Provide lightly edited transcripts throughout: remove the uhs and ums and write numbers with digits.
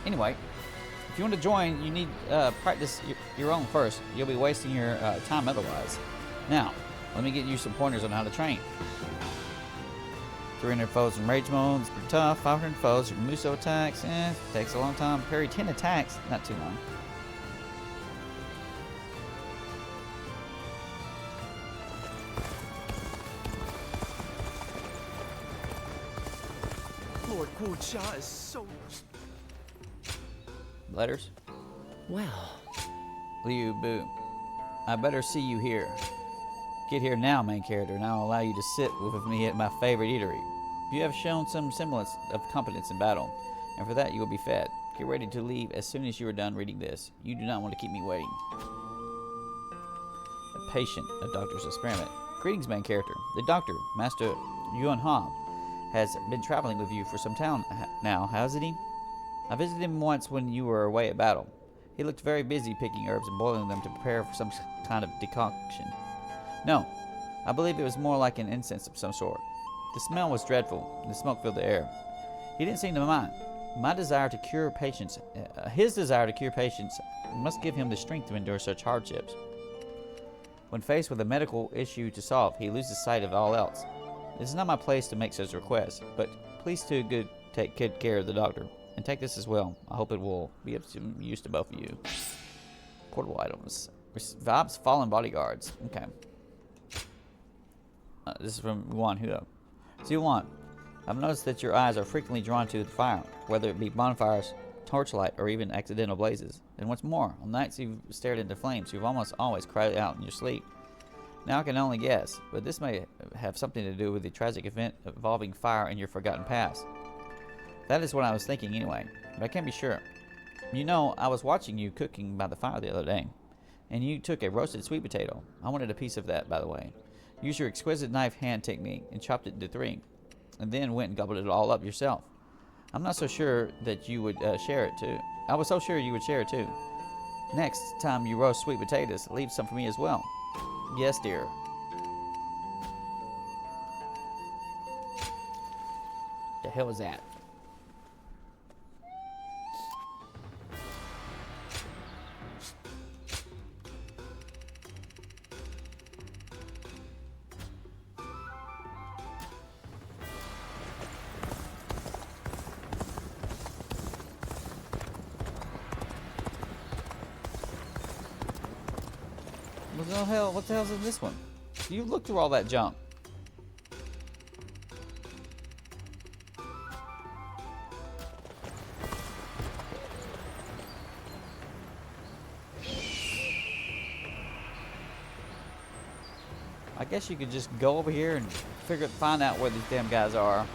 Anyway, if you want to join, you need practice your own first. You'll be wasting your time otherwise. Now, let me get you some pointers on how to train. 300 foes in rage mode, it's pretty tough. 500 foes, your Muso attacks, takes a long time. Parry 10 attacks, not too long. Lord Guocha is so... Letters? Well... Liu Bu, I better see you here. Get here now, main character, and I'll allow you to sit with me at my favorite eatery. You have shown some semblance of competence in battle, and for that you will be fed. Get ready to leave as soon as you are done reading this. You do not want to keep me waiting. A patient, a doctor's experiment. Greetings, main character. The doctor, Master Yuan Ha, has been traveling with you for some time now, hasn't he? I visited him once when you were away at battle. He looked very busy picking herbs and boiling them to prepare for some kind of decoction. No, I believe it was more like an incense of some sort. The smell was dreadful, and the smoke filled the air. He didn't seem to mind. His desire to cure patients must give him the strength to endure such hardships. When faced with a medical issue to solve, he loses sight of all else. It is not my place to make such requests, but please take good care of the doctor. And take this as well. I hope it will be of some use to both of you. Portable items. Vibes Fallen Bodyguards. Okay. This is from Yuan Hua. So Yuan, I've noticed that your eyes are frequently drawn to the fire, whether it be bonfires, torchlight, or even accidental blazes. And what's more, on nights you've stared into flames, you've almost always cried out in your sleep. Now I can only guess, but this may have something to do with the tragic event involving fire in your forgotten past. That is what I was thinking anyway, but I can't be sure. You know, I was watching you cooking by the fire the other day, and you took a roasted sweet potato. I wanted a piece of that, by the way. Use your exquisite knife hand technique and chopped it into 3, and then went and gobbled it all up yourself. I'm not so sure that you would share it too. I was so sure you would share it too. Next time you roast sweet potatoes, leave some for me as well. Yes, dear. The hell is that? What the hell is in this one? You looked through all that junk. I guess you could just go over here and find out where these damn guys are.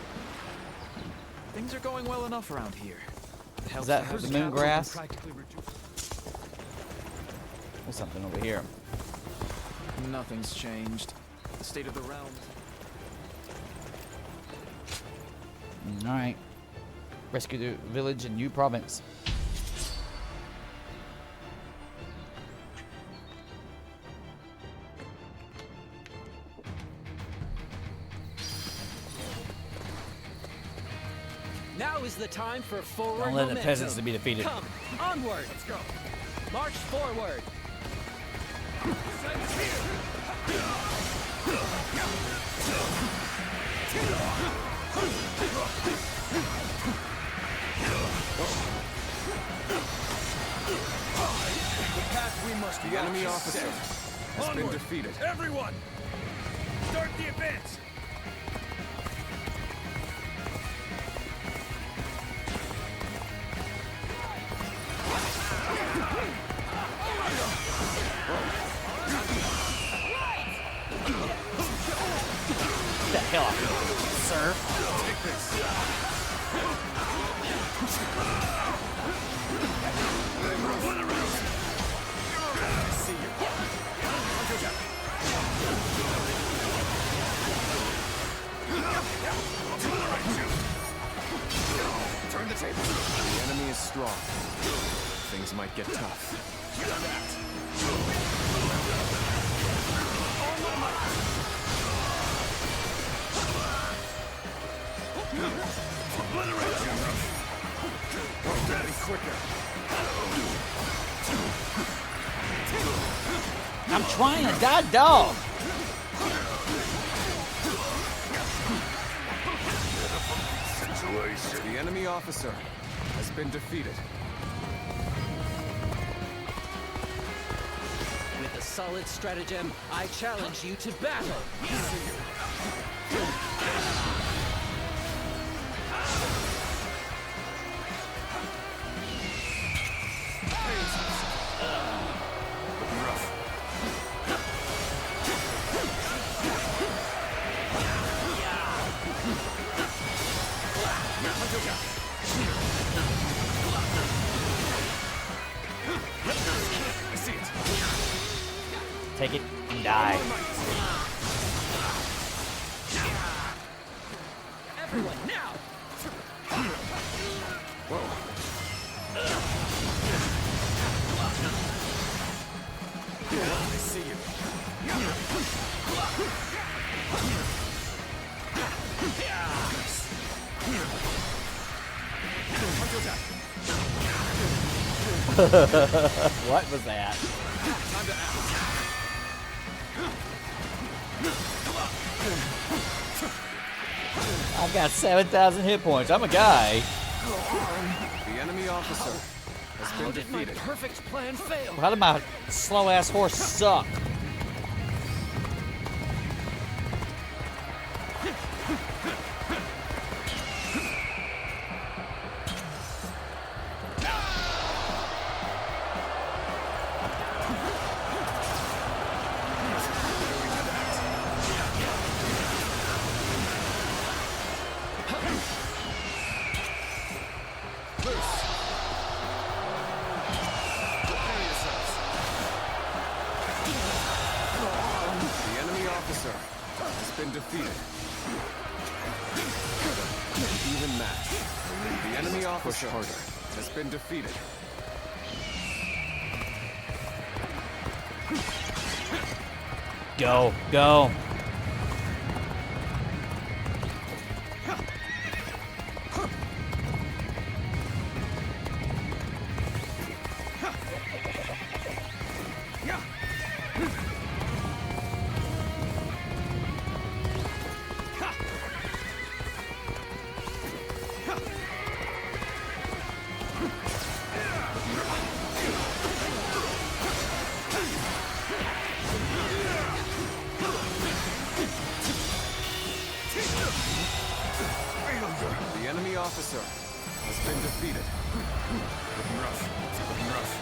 Things are going well enough around here. Is that the moon grass? There's something over here. Nothing's changed. The state of the realm. Alright. Rescue the village in New Province. Now is the time for forward Don't let the momentum. peasants to be defeated. Come, onward. Let's go. March forward. The enemy officer has been defeated. Everyone! Start the advance! Get the hell off, sir. Take this. See you. Turn the table. The enemy is strong. Things might get tough. Gotta be quicker. I'm trying to die, dog. The enemy officer has been defeated. With a solid stratagem, I challenge you to battle. I see it. Take it and die. Everyone, now! I see you. What was that? Time to act. I've got 7,000 hit points. I'm a guy. The enemy officer has been How did my defeated. perfect plan fail? How did my slow ass horse suck? The enemy officer has been defeated. Even match. The enemy officer has been defeated. Go, go. The enemy officer has been defeated. Looking rough. Looking rough.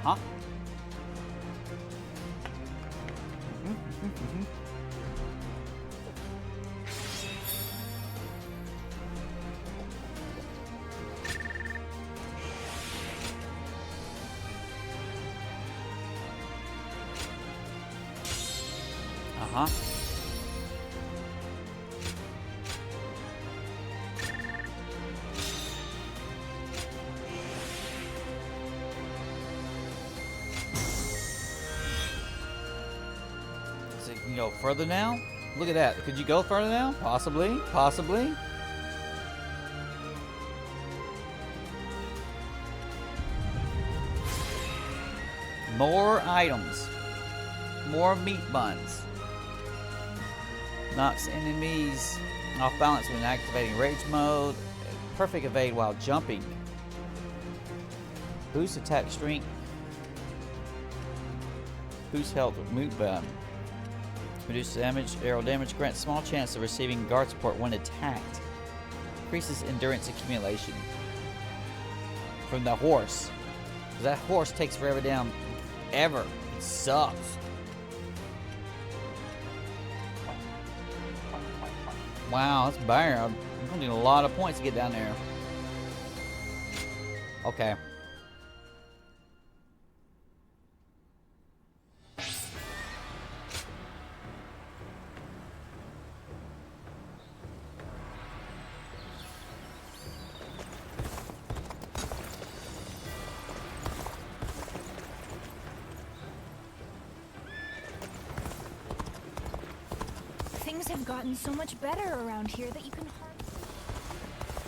Huh? Uh-huh. So you can go further now? Look at that. Could you go further now? Possibly. Possibly. More items. More meat buns. Knocks enemies off balance when activating rage mode. Perfect evade while jumping. Boost attack strength. Boost health with moot bun. Reduce damage, arrow damage, grants small chance of receiving guard support when attacked. Increases endurance accumulation. From the horse. 'Cause that horse takes forever down. Ever. It sucks. Wow, that's bad. I'm gonna need a lot of points to get down there. Okay. Things have gotten so much better around here that you can hardly...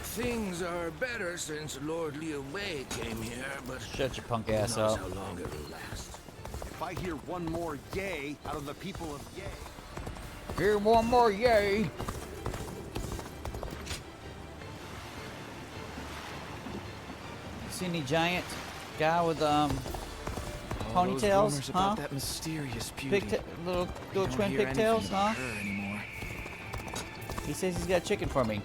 Things are better since Lord Liu Wei came here, but Shut your punk who ass knows up. how long it will last. If I hear one more yay out of the people of Yay, Here, one more yay. See any giant guy with All those ponytails, rumors huh? about that mysterious beauty. Little I don't twin hear pigtails, anything huh? about her anymore. He says he's got chicken for me.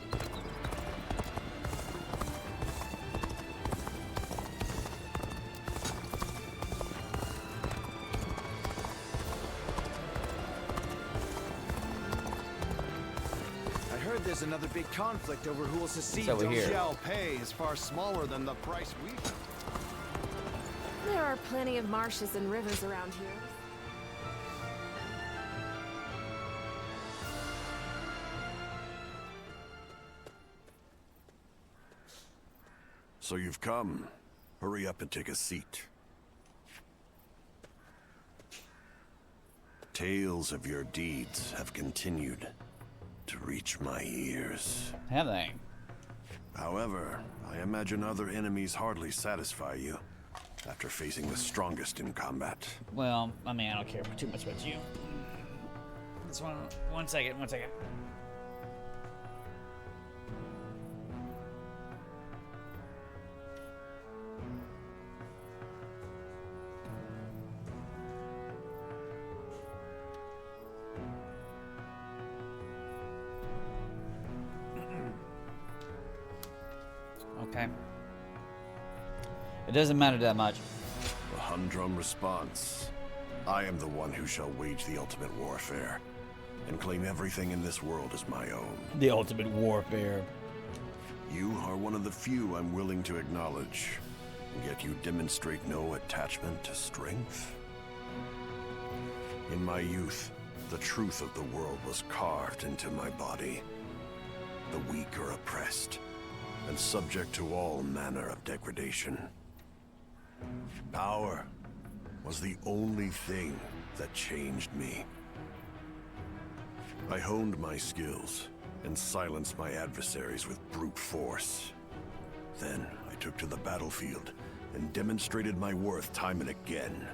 I heard there's another big conflict over who will secede. So we hear. Xiao Pei is far smaller than the price we. There are plenty of marshes and rivers around here. So you've come. Hurry up and take a seat. Tales of your deeds have continued to reach my ears. Have they? However, I imagine other enemies hardly satisfy you after facing the strongest in combat. Well, I mean, I don't care too much about you. This one second. Okay. It doesn't matter that much. A humdrum response. I am the one who shall wage the ultimate warfare and claim everything in this world as my own. The ultimate warfare. You are one of the few I'm willing to acknowledge, yet you demonstrate no attachment to strength. In my youth, the truth of the world was carved into my body. The weak are oppressed and subject to all manner of degradation. Power was the only thing that changed me. I honed my skills and silenced my adversaries with brute force. Then I took to the battlefield and demonstrated my worth time and again.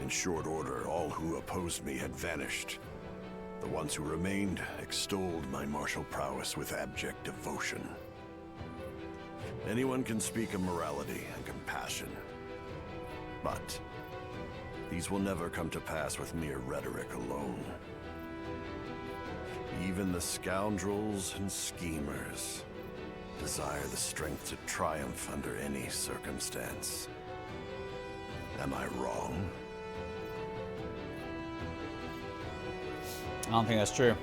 In short order, all who opposed me had vanished. The ones who remained extolled my martial prowess with abject devotion. Anyone can speak of morality and compassion, but these will never come to pass with mere rhetoric alone. Even the scoundrels and schemers desire the strength to triumph under any circumstance. Am I wrong? I don't think that's true.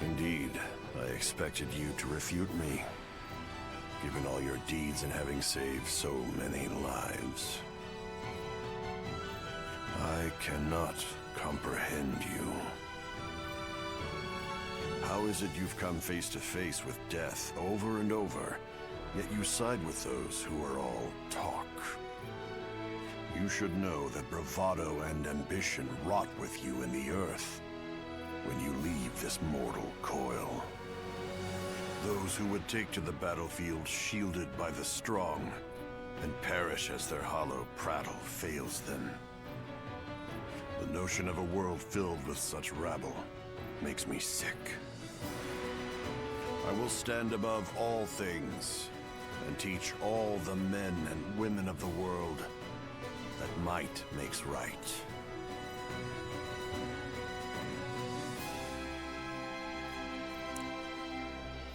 Indeed, I expected you to refute me, given all your deeds and having saved so many lives. I cannot comprehend you. How is it you've come face to face with death over and over, yet you side with those who are all talk? You should know that bravado and ambition rot with you in the earth when you leave this mortal coil. Those who would take to the battlefield shielded by the strong and perish as their hollow prattle fails them. The notion of a world filled with such rabble makes me sick. I will stand above all things and teach all the men and women of the world that might makes right.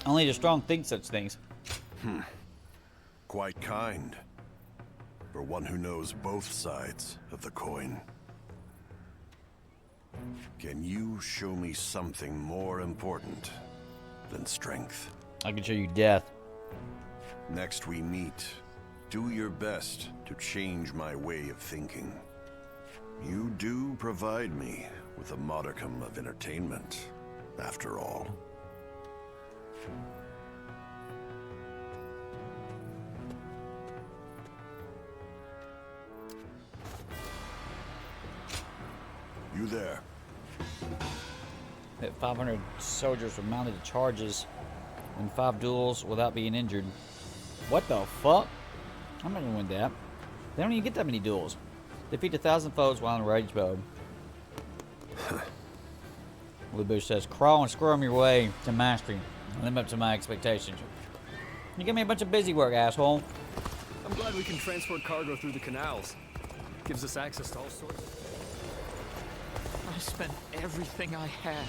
Only the strong think such things. Quite kind. For one who knows both sides of the coin. Can you show me something more important than strength? I can show you death. Next we meet, do your best to change my way of thinking. You do provide me with a modicum of entertainment, after all. You there. Hit 500 soldiers were mounted to charges in 5 duels without being injured. What the fuck? I'm not gonna win that. They don't even get that many duels. Defeat 1,000 foes while in rage mode. Lubu says, crawl and squirm your way to mastery. Live up to my expectations. You give me a bunch of busy work, asshole. I'm glad we can transport cargo through the canals. Gives us access to all sorts. I spent everything I had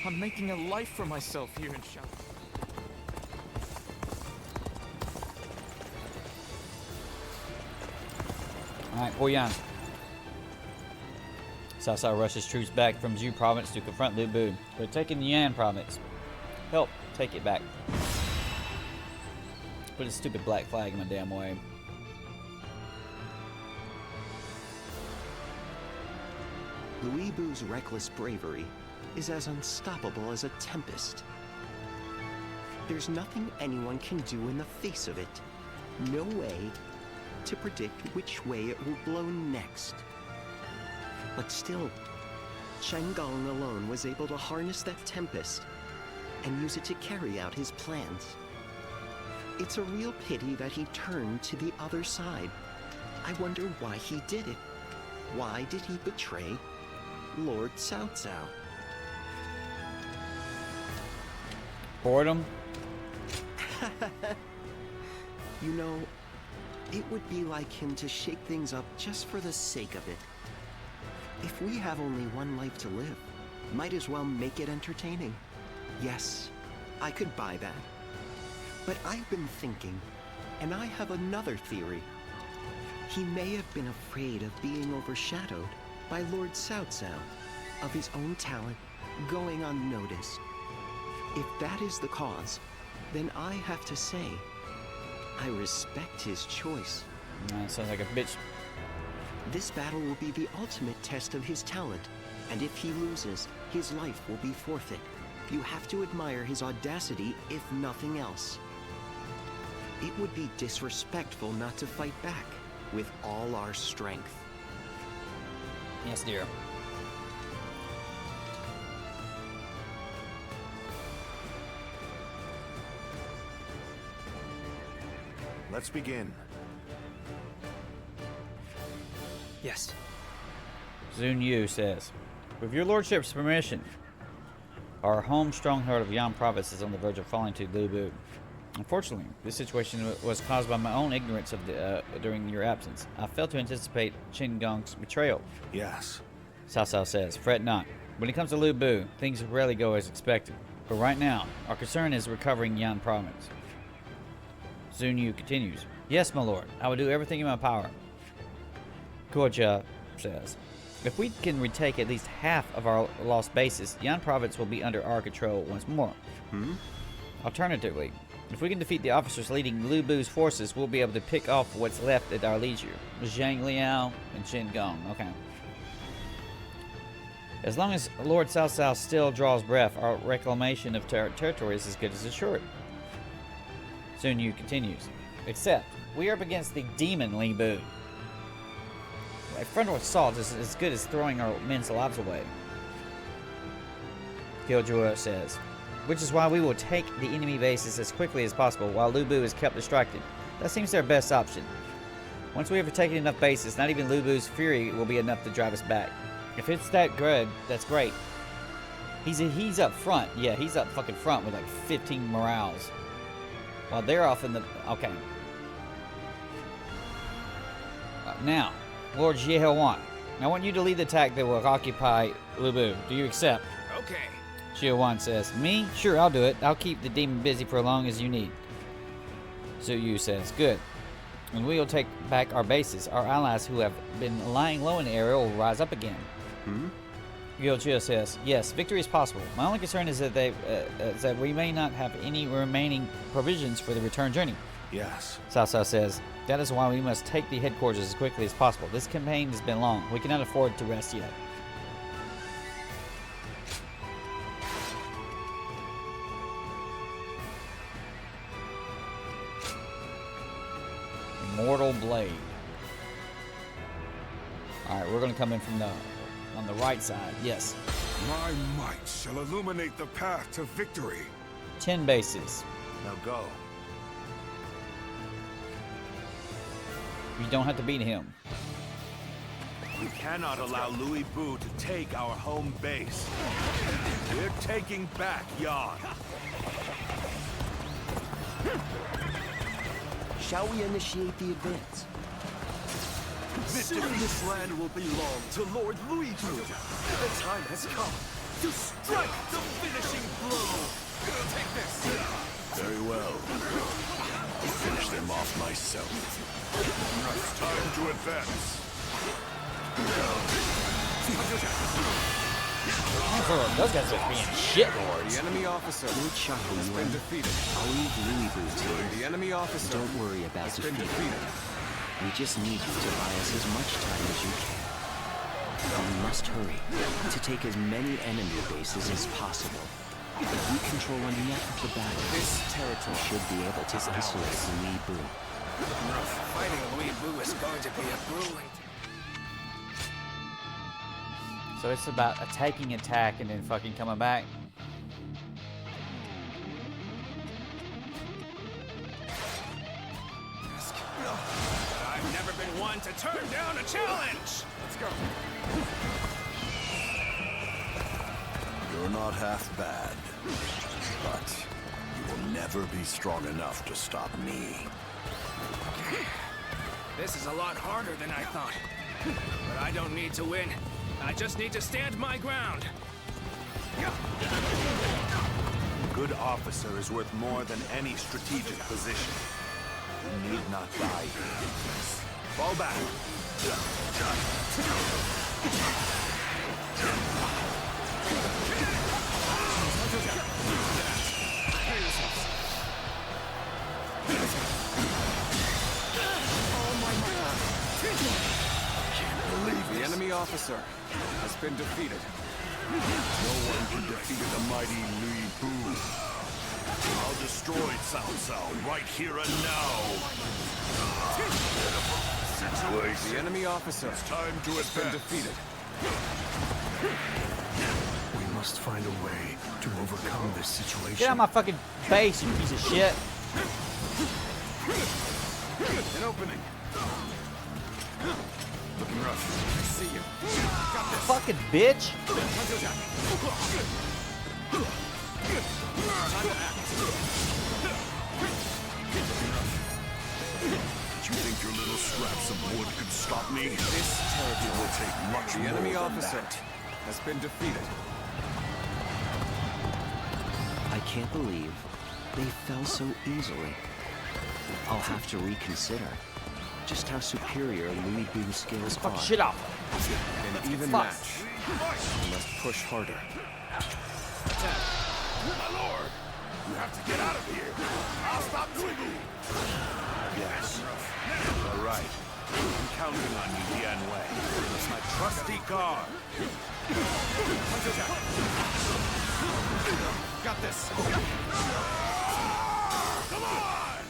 on making a life for myself here in Shao. Alright, Boyan. Cao Cao rushes troops back from Zhu province to confront Lu Bu. They're taking the Yan province. Help take it back. Put a stupid black flag in my damn way. Lu Bu's reckless bravery is as unstoppable as a tempest. There's nothing anyone can do in the face of it. No way to predict which way it will blow next. But still, Chen Gong alone was able to harness that tempest and use it to carry out his plans. It's a real pity that he turned to the other side. I wonder why he did it. Why did he betray Lord Cao Cao? Boredom? You know, it would be like him to shake things up just for the sake of it. If we have only one life to live, might as well make it entertaining. Yes, I could buy that. But I've been thinking, and I have another theory. He may have been afraid of being overshadowed by Lord Cao Cao, of his own talent going unnoticed. If that is the cause, then I have to say, I respect his choice. That sounds like a bitch. This battle will be the ultimate test of his talent, and if he loses, his life will be forfeit. You have to admire his audacity, if nothing else. It would be disrespectful not to fight back with all our strength. Yes, dear. Let's begin. Yes. Zun Yu says, with your lordship's permission, our home stronghold of Yan province is on the verge of falling to Lu Bu. Unfortunately, this situation was caused by my own ignorance of during your absence. I failed to anticipate Qin Gong's betrayal. Yes. Cao Cao says, fret not. When it comes to Lu Bu, things rarely go as expected. But right now, our concern is recovering Yan province. Zun Yu continues, yes, my lord, I will do everything in my power. Guojia says, if we can retake at least half of our lost bases, Yan province will be under our control once more. Alternatively, if we can defeat the officers leading Lu Bu's forces, we'll be able to pick off what's left at our leisure. Zhang Liao and Qin Gong. Okay. As long as Lord Cao Cao still draws breath, our reclamation of territory is as good as assured. Sun Yu continues, except we are up against the demon Li Bu. A frontal assault is as good as throwing our men's lives away. Killjoy says, which is why we will take the enemy bases as quickly as possible while Lu Bu is kept distracted. That seems their best option. Once we have taken enough bases, not even Lu Bu's fury will be enough to drive us back. If it's that good, that's great. He's up front. Yeah, he's up fucking front with like 15 morales. While they're off in the... Okay. Now, Lord Jiehuan, I want you to lead the attack that will occupy Lu Bu. Do you accept? Okay. Jiehuan says, me? Sure, I'll do it. I'll keep the demon busy for as long as you need. Zhu Yu says, good. And we will take back our bases. Our allies who have been lying low in the area will rise up again. Gyojia says, yes, victory is possible. My only concern is that we may not have any remaining provisions for the return journey. Yes. Cao Cao says, that is why we must take the headquarters as quickly as possible. This campaign has been long. We cannot afford to rest yet. Immortal Blade. Alright, we're going to come in from on the right side. Yes. My might shall illuminate the path to victory. 10 bases. Now go. You don't have to beat him. We cannot allow Louis Bu to take our home base. We're taking back Yan. Shall we initiate the advance? Soon this land will belong to Lord Louis Bu. The time has come to strike the finishing blow. Take this. Very well. I'll finish them off myself. It's time to advance. Those guys are being shitlords. The enemy officer Lord Shahu has been defeated. I'll leave Louis Bu to you. The enemy officer Don't worry about has been defeat. defeated. We just need you to buy us as much time as you can. And we must hurry to take as many enemy bases as possible. If we control enough of the battle, This territory we should be able to isolate Louis Bu. Fighting Louis Bu is going to be a grueling. So it's about a taking attack and then fucking coming back. I've never been one to turn down a challenge. Let's go. You're not half bad, but you will never be strong enough to stop me. This is a lot harder than I thought. But I don't need to win. I just need to stand my ground. A good officer is worth more than any strategic position. You need not die here. Fall back. The enemy officer has been defeated. No one can defeat the mighty Louis Bu. I'll destroy Cao Cao right here and now. The enemy officer It's time to has been advance. defeated. We must find a way to overcome this situation. Get out of my fucking base, you piece of shit. An opening. Looking rough. I see you. Got this. Fucking bitch. Did you think your little scraps of wood could stop me? This territory It will take much The more enemy than officer that. has been defeated. I can't believe they fell so easily. I'll have to reconsider just how superior Louis Bu's skills Fuck are. shit off. An even Fuck. match. You must push harder. My lord! You have to get out of here! I'll stop Louis Bu! Yes. All right. I'm counting on you, Dian Wei. It's my trusty guard. Got this. Come on!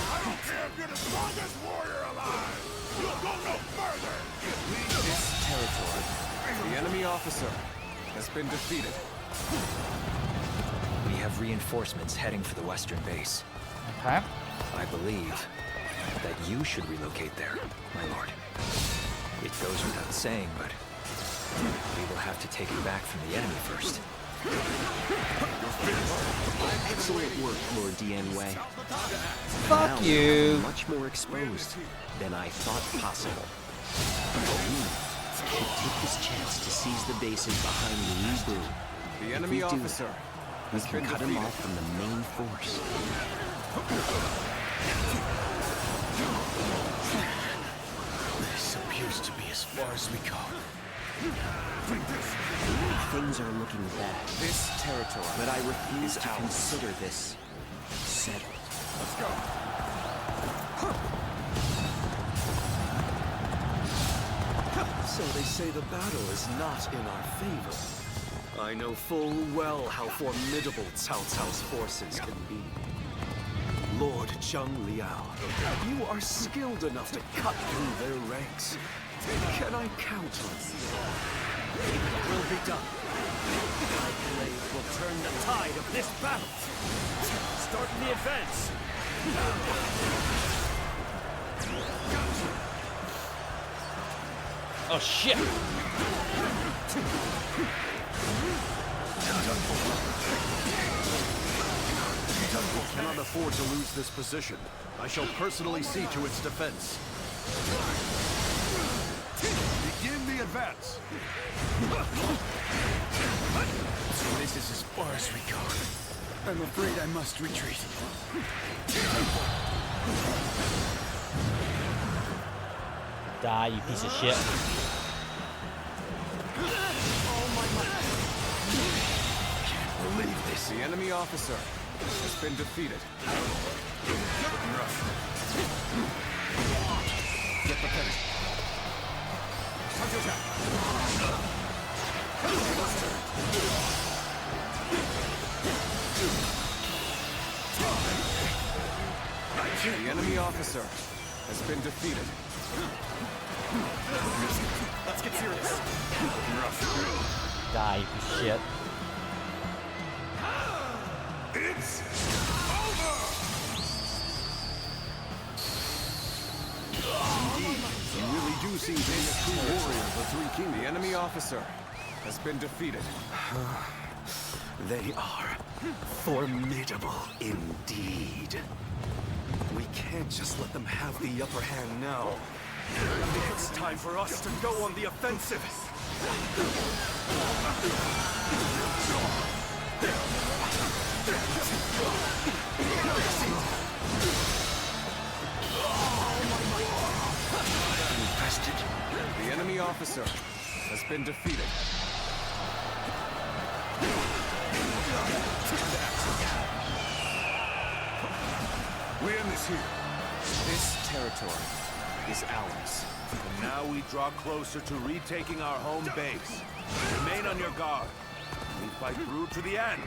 I don't care if you're the strongest warrior alive! You'll go no further! This territory. The enemy officer has been defeated. We have reinforcements heading for the western base. Okay. I believe that you should relocate there, my lord. It goes without saying, but we will have to take it back from the enemy first. Excellent work, Lord Dian Wei. Fuck Now you. we're much more exposed than I thought possible. We should take this chance to seize the bases behind Louis Bu. The If enemy we do officer that, we has can been cut him defeated. off from the main force. This appears to be as far as we go. Things are looking bad, This territory. but I refuse to consider this settled. Let's go. So they say the battle is not in our favor. I know full well how formidable Cao Cao's forces can be. Lord Zheng Liao, you are skilled enough to cut through their ranks. Can I count on you? It will be done. My blade will turn the tide of this battle. Starting the advance. Oh shit! Cannot afford to lose this position. I shall personally see to its defense. Begin the advance. So this is as far as we go. I'm afraid I must retreat. Die, you piece of shit. Believe this. The enemy officer has been defeated. Get the finish. The enemy officer has been defeated. Let's get serious. Die, you piece of shit. It's over! Indeed, you really do seem to be a true warrior of the Three Kingdoms. The enemy officer has been defeated. They are formidable indeed. We can't just let them have the upper hand now. It's time for us to go on the offensive. Infested. The enemy officer has been defeated. We end this here. This territory is ours. And now we draw closer to retaking our home base. Remain on your guard. We fight through to the end.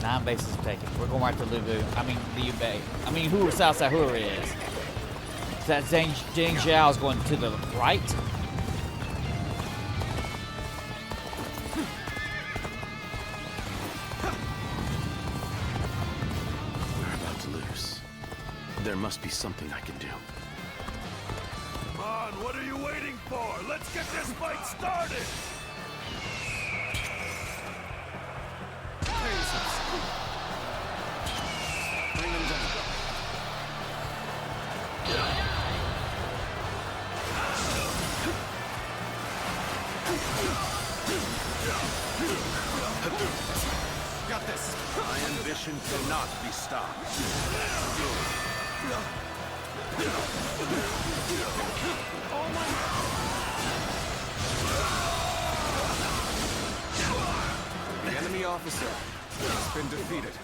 9 bases taken. We're going right to Lubu. I mean, Liu Bei. I mean, who Southside Hura is. That Zhang Zhao is going to the right. We're about to lose. There must be something I can do. Come on, what are you waiting for? Let's get this fight started! Bring them down. Got this. My ambition cannot be stopped. The enemy officer has been defeated.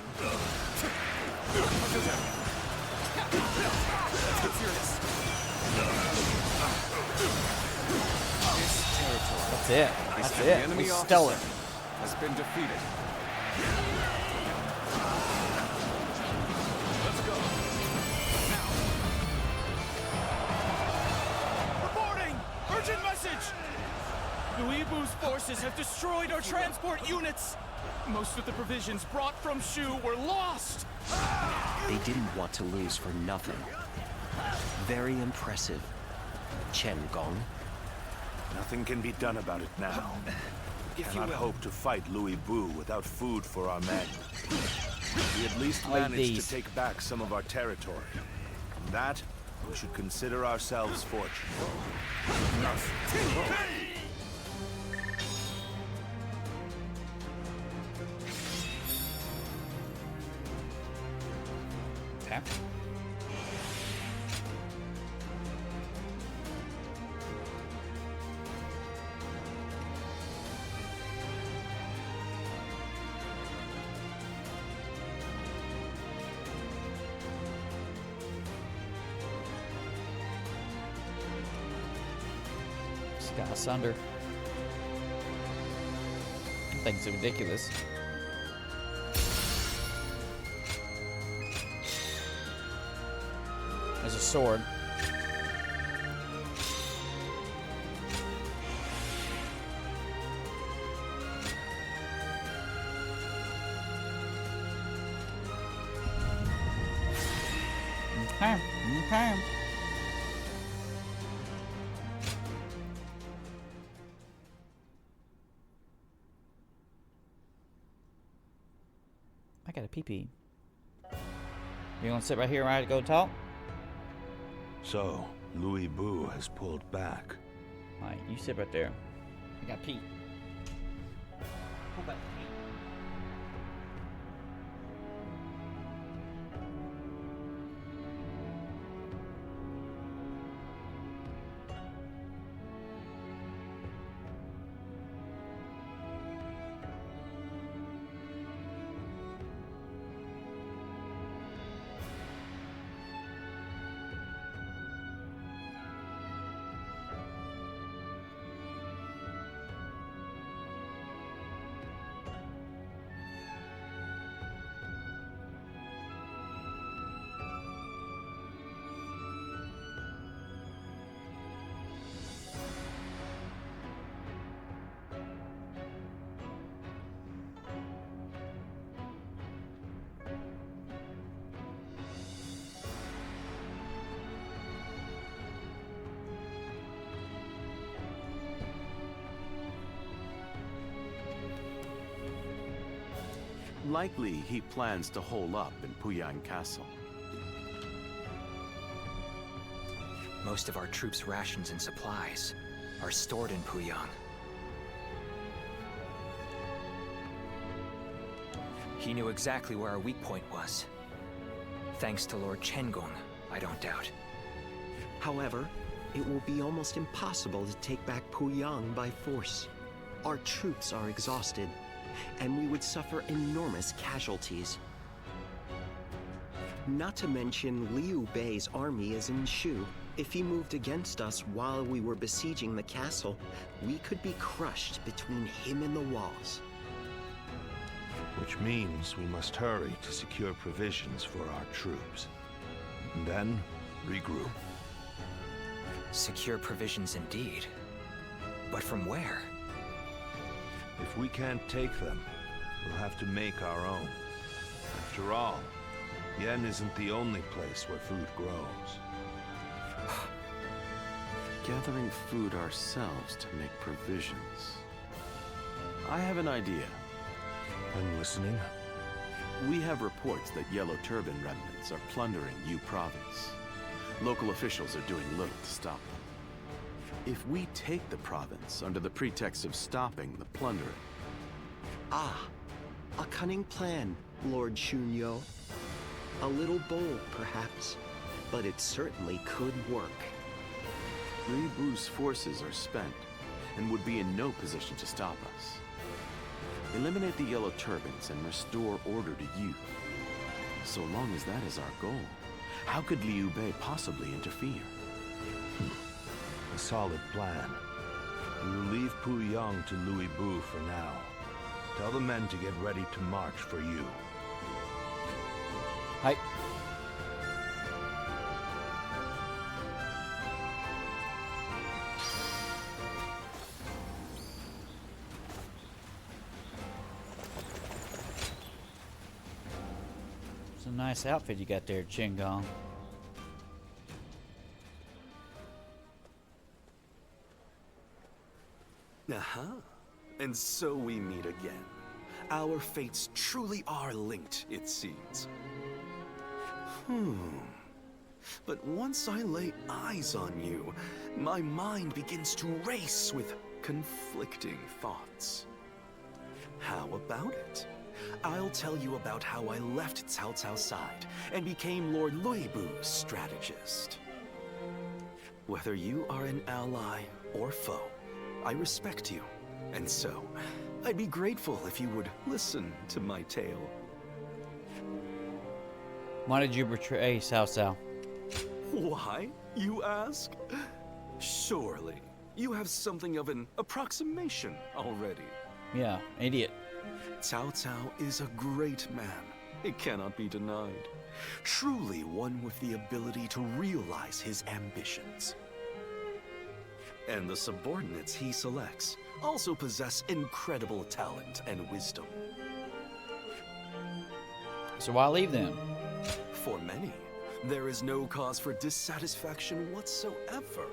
This territory. That's it. That's The it. enemy We officer stole it. has been defeated. Let's go. Reporting! Urgent message! Luibu's forces have destroyed our transport units! Most of the provisions brought from Shu were lost! They didn't want to lose for nothing. Very impressive. Chen Gong. Nothing can be done about it now. Cannot hope to fight Louis Bu without food for our men. We at least Like managed these. to take back some of our territory. From that, we should consider ourselves fortunate. Okay. Just got asunder. Things are ridiculous. There's a sword. Okay. Okay. I got a pee-pee. You gonna sit right here while I go talk? So, Louis Boo has pulled back. Alright, you sit right there. I got pee. Pull back. Likely he plans to hole up in Puyang Castle. Most of our troops' rations and supplies are stored in Puyang. He knew exactly where our weak point was. Thanks to Lord Chengong, I don't doubt. However, it will be almost impossible to take back Puyang by force. Our troops are exhausted, and we would suffer enormous casualties. Not to mention Liu Bei's army is in Shu. If he moved against us while we were besieging the castle, we could be crushed between him and the walls. Which means we must hurry to secure provisions for our troops. And then, regroup. Secure provisions indeed. But from where? If we can't take them, we'll have to make our own. After all, Yen isn't the only place where food grows. Gathering food ourselves to make provisions. I have an idea. I'm listening. We have reports that Yellow Turban remnants are plundering Yu Province. Local officials are doing little to stop them. If we take the province under the pretext of stopping the plundering... Ah, a cunning plan, Lord Shunyo. A little bold, perhaps, but it certainly could work. Li Bu's forces are spent, and would be in no position to stop us. Eliminate the Yellow Turbans and restore order to Yu. So long as that is our goal, how could Liu Bei possibly interfere? A solid plan. We will leave Puyang to Louis Bu for now. Tell the men to get ready to march for you. Hi. It's a nice outfit you got there, Chingong. Uh-huh. And so we meet again. Our fates truly are linked, it seems. But once I lay eyes on you, my mind begins to race with conflicting thoughts. How about it? I'll tell you about how I left Cao Cao's side and became Lord Luibu's strategist. Whether you are an ally or foe, I respect you, and so I'd be grateful if you would listen to my tale. Why did you betray Cao Cao? Why, you ask? Surely, you have something of an approximation already. Yeah, idiot. Cao Cao is a great man. It cannot be denied. Truly one with the ability to realize his ambitions. And the subordinates he selects also possess incredible talent and wisdom. So why leave them? For many, There is no cause for dissatisfaction whatsoever.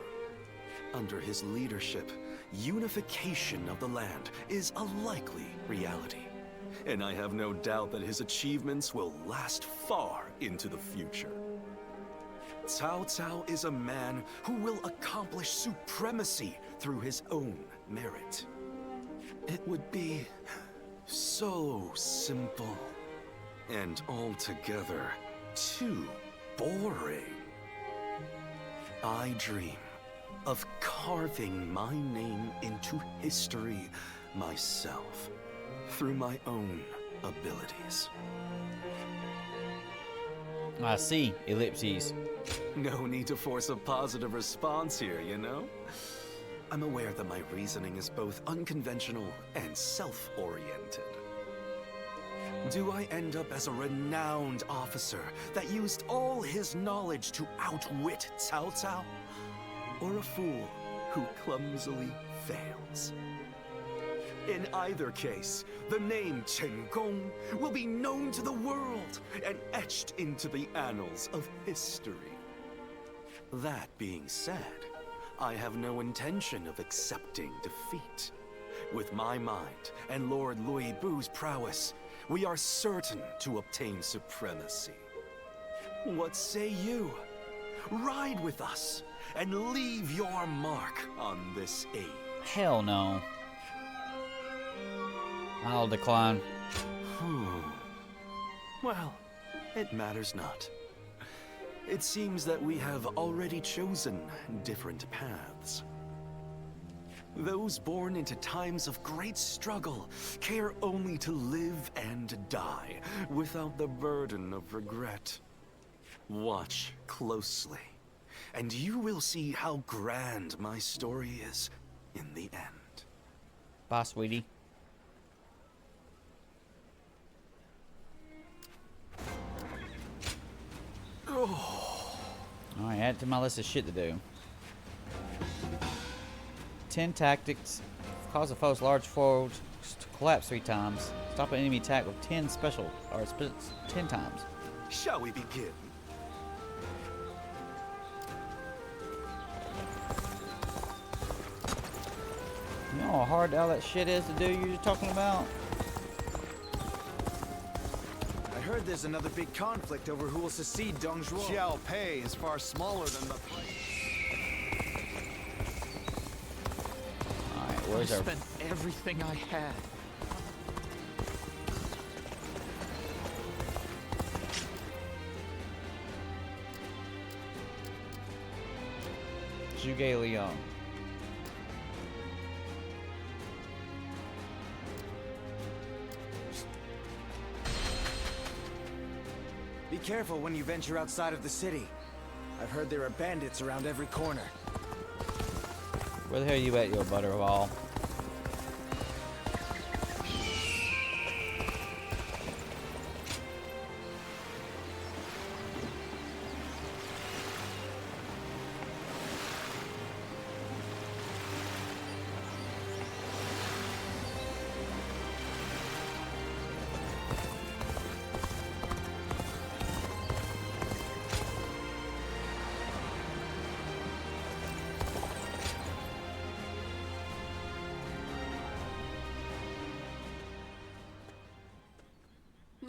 Under his leadership, unification of the land is a likely reality. And I have no doubt that his achievements will last far into the future. Cao Cao is a man who will accomplish supremacy through his own merit. It would be so simple and altogether too boring. I dream of carving my name into history myself through my own abilities. I see, ellipses. No need to force a positive response here, you know? I'm aware that my reasoning is both unconventional and self-oriented. Do I end up as a renowned officer that used all his knowledge to outwit Cao Cao? Or a fool who clumsily fails? In either case, the name Chen Gong will be known to the world and etched into the annals of history. That being said, I have no intention of accepting defeat. With my mind and Lord Lui Bu's prowess, we are certain to obtain supremacy. What say you? Ride with us and leave your mark on this age. Hell no. I'll decline. Well, it matters not. It seems that we have already chosen different paths. Those born into times of great struggle care only to live and die without the burden of regret. Watch closely, and you will see how grand my story is in the end. Bye, sweetie. Alright, add it to my list of shit to do. 10 tactics. Cause a foe's large foes to collapse 3 times. Stop an enemy attack with 10 special, or 10 times. Shall we begin? You know how hard all that shit is to do you're talking about? I heard there's another big conflict over who will succeed Dong Zhuo. Xiao Pei is far smaller than the... Alright, where's I our... spent everything I had. Zhuge Liang. Be careful when you venture outside of the city. I've heard there are bandits around every corner. Where the hell are you at, you butterball?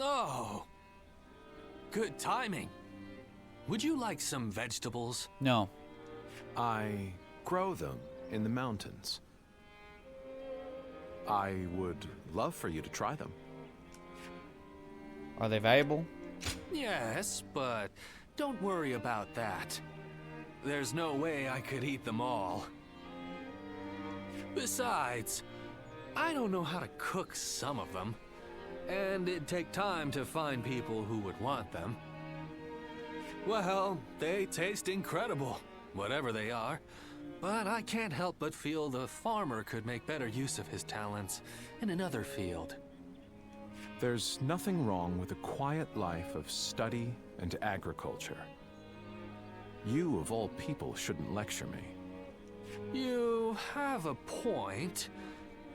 Oh, good timing. Would you like some vegetables? No. I grow them in the mountains. I would love for you to try them. Are they valuable? Yes, but don't worry about that. There's no way I could eat them all. Besides, I don't know how to cook some of them. And it'd take time to find people who would want them. Well, they taste incredible, whatever they are. But I can't help but feel the farmer could make better use of his talents in another field. There's nothing wrong with a quiet life of study and agriculture. You, of all people, shouldn't lecture me. You have a point.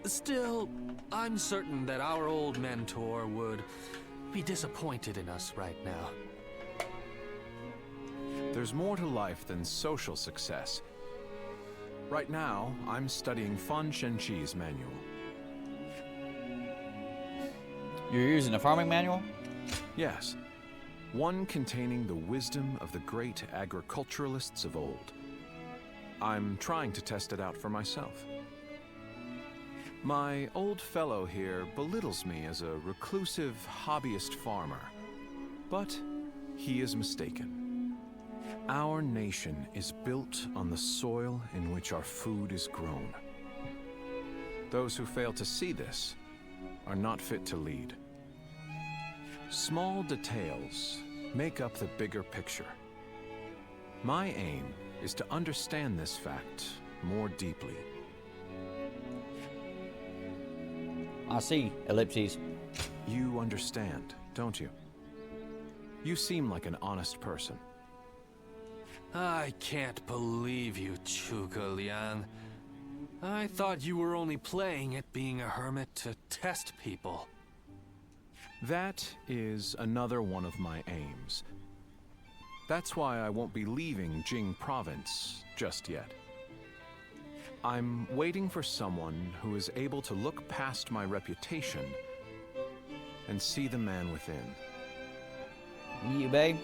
Still, I'm certain that our old mentor would be disappointed in us right now. There's more to life than social success. Right now, I'm studying Fan Shenqi's manual. You're using a farming manual? Yes. One containing the wisdom of the great agriculturalists of old. I'm trying to test it out for myself. My old fellow here belittles me as a reclusive hobbyist farmer. But he is mistaken. Our nation is built on the soil in which our food is grown. Those who fail to see this are not fit to lead. Small details make up the bigger picture. My aim is to understand this fact more deeply. I see, ellipses. You understand, don't you? You seem like an honest person. I can't believe you, Zhuge Liang. I thought you were only playing at being a hermit to test people. That is another one of my aims. That's why I won't be leaving Jing Province just yet. I'm waiting for someone who is able to look past my reputation and see the man within. You, babe?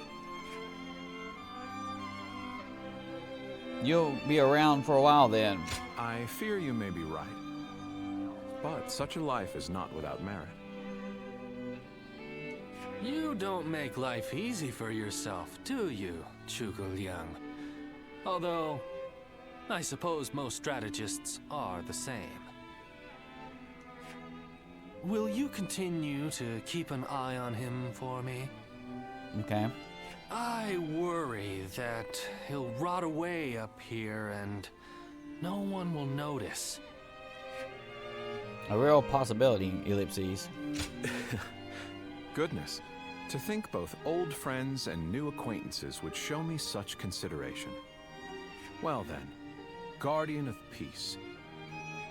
You'll be around for a while then. I fear you may be right. But such a life is not without merit. You don't make life easy for yourself, do you, Zhuge Liang? Although, I suppose most strategists are the same. Will you continue to keep an eye on him for me? Okay. I worry that he'll rot away up here and no one will notice. A real possibility, ellipses. Goodness, to think both old friends and new acquaintances would show me such consideration. Well then, Guardian of Peace.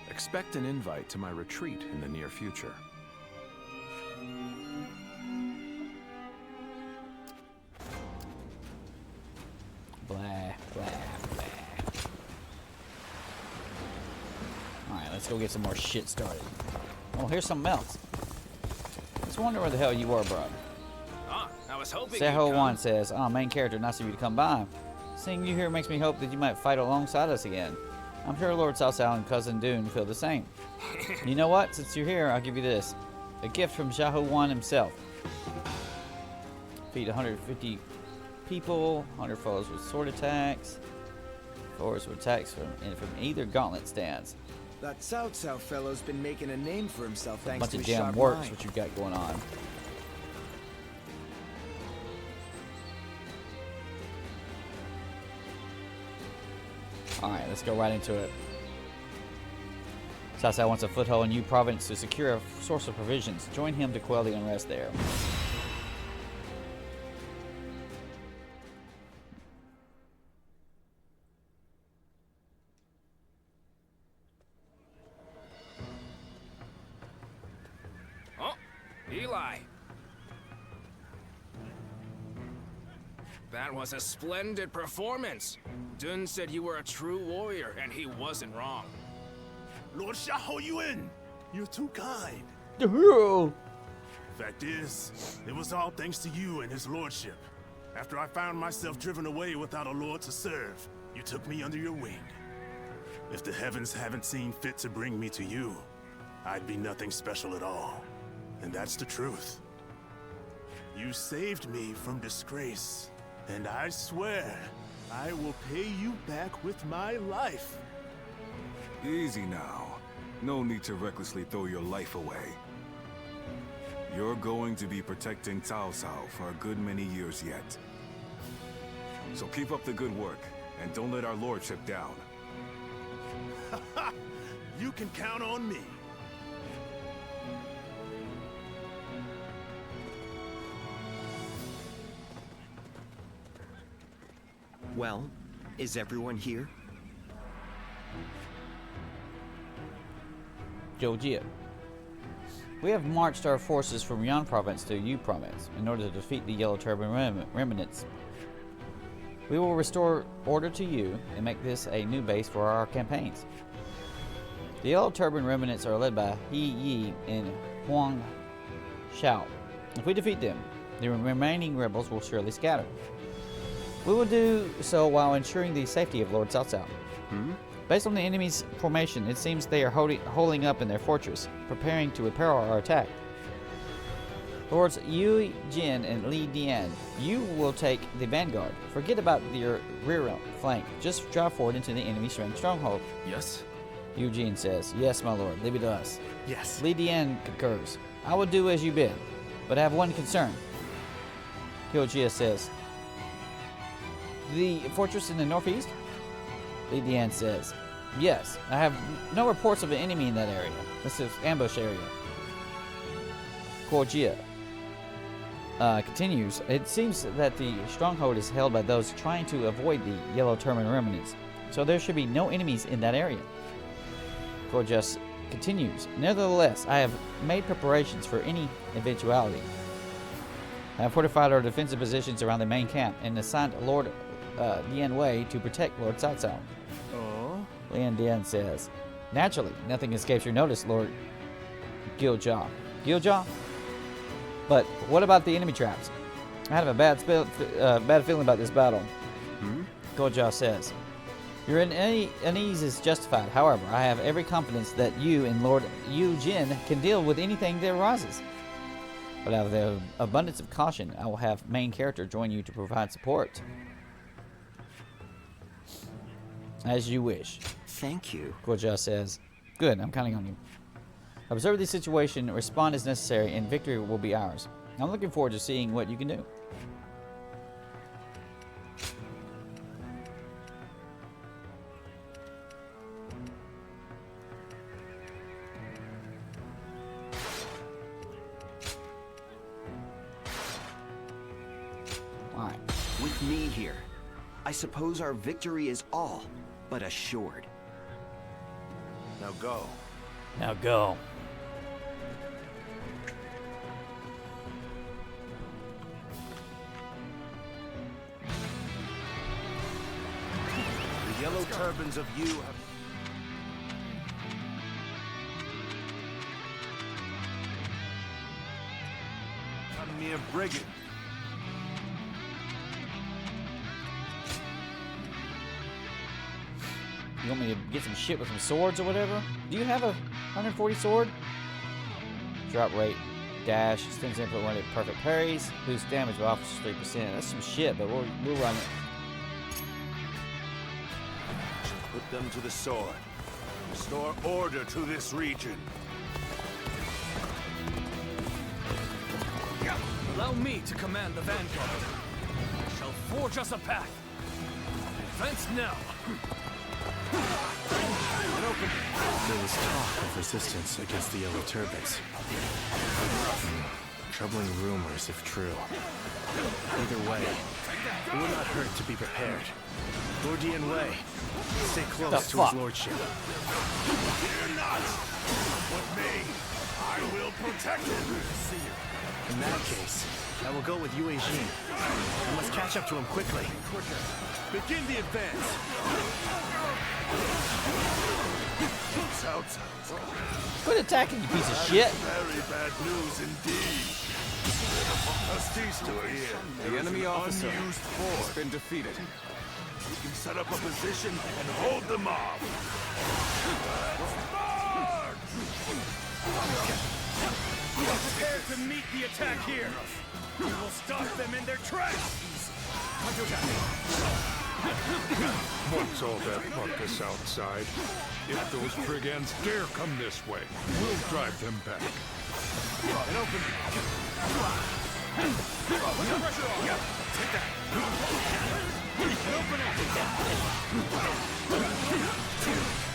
Expect an invite to my retreat in the near future. Blah, blah, blah. Alright, let's go get some more shit started. Oh, here's something else. Just wonder where the hell you were, bro. I was hoping Seho1 says, oh, main character, nice of you to come by. Seeing you here makes me hope that you might fight alongside us again. I'm sure Lord Cao Cao and Cousin Dune feel the same. You know what? Since you're here, I'll give you this. A gift from Seho1 himself. Defeat 150 people, 100 foes with sword attacks, foes with attacks from either gauntlet stands. That Cao Cao fellow's been making a name for himself thanks Bunch to of his damn sharp works mind. what you got going on. Alright, let's go right into it. Cao Cao wants a foothold in Yu Province to secure a source of provisions. Join him to quell the unrest there. Oh, Eli. That was a splendid performance. Dun said you were a true warrior, and he wasn't wrong. Lord Xiahou Yuan, you're too kind. Fact is, it was all thanks to you and his lordship. After I found myself driven away without a lord to serve, you took me under your wing. If the heavens haven't seen fit to bring me to you, I'd be nothing special at all. And that's the truth. You saved me from disgrace, and I swear I will pay you back with my life. Easy now. No need to recklessly throw your life away. You're going to be protecting Cao Cao for a good many years yet. So keep up the good work, and don't let our lordship down. You can count on me. Well, is everyone here? Jia. We have marched our forces from Yan Province to Yu Province in order to defeat the Yellow Turban remnants. We will restore order to you and make this a new base for our campaigns. The Yellow Turban remnants are led by He Yi and Huang Xiao. If we defeat them, the remaining rebels will surely scatter. We will do so while ensuring the safety of Lord Cao Cao. Based on the enemy's formation, it seems they are holding up in their fortress, preparing to repel our attack. Lords Yu Jin and Li Dian, you will take the vanguard. Forget about your rear flank. Just drive forward into the enemy stronghold. Yes? Yu Jin says, yes, my lord. Leave it to us. Yes. Li Dian concurs. I will do as you bid, but I have one concern. Kyojia says, the fortress in the northeast? Li Dian says, yes. I have no reports of an enemy in that area. This is ambush area. Kyojia continues, it seems that the stronghold is held by those trying to avoid the Yellow Turban remnants, so there should be no enemies in that area. Gorgeous continues, nevertheless, I have made preparations for any eventuality. I have fortified our defensive positions around the main camp and assigned Lord Dian Wei to protect Lord Cao Cao. Oh? Lian Dian says, naturally, nothing escapes your notice, Lord Gilja. Gilja? But what about the enemy traps? I have a bad feeling about this battle. Goja says, your unease is justified. However, I have every confidence that you and Lord Yu Jin can deal with anything that arises. But out of the abundance of caution, I will have main character join you to provide support. As you wish. Thank you. Goja says, good, I'm counting on you. Observe the situation, respond as necessary, and victory will be ours. I'm looking forward to seeing what you can do. Alright. With me here, I suppose our victory is all but assured. Now go. Now go. The Yellow Turbans of you have... A mere brigand. You want me to get some shit with some swords or whatever? Do you have a 140 sword? Drop rate, dash, extends input when it perfect parries, boost damage by offers 3%. That's some shit, but we'll run it. Put them to the sword. Restore order to this region. Allow me to command the vanguard. I shall forge us a path. Advance now. There was talk of resistance against the Yellow Turbans. Troubling rumors, if true. Either way, it would not hurt to be prepared. Lord Dian Wei, stay close to his lordship. Fear not! With me, I will protect him. In that case, I will go with Yue Jin. I must catch up to him quickly. Begin the advance. Quit attacking, you piece of shit. Very bad news indeed. A cease to fear. The enemy officer Unused has force. been defeated. We can set up a position and hold them off. Prepare to meet the attack here. We will stop them in their tracks. What's all that ruckus outside? If those brigands dare come this way, we'll drive them back. And open. Put the pressure on. Take that. And open it.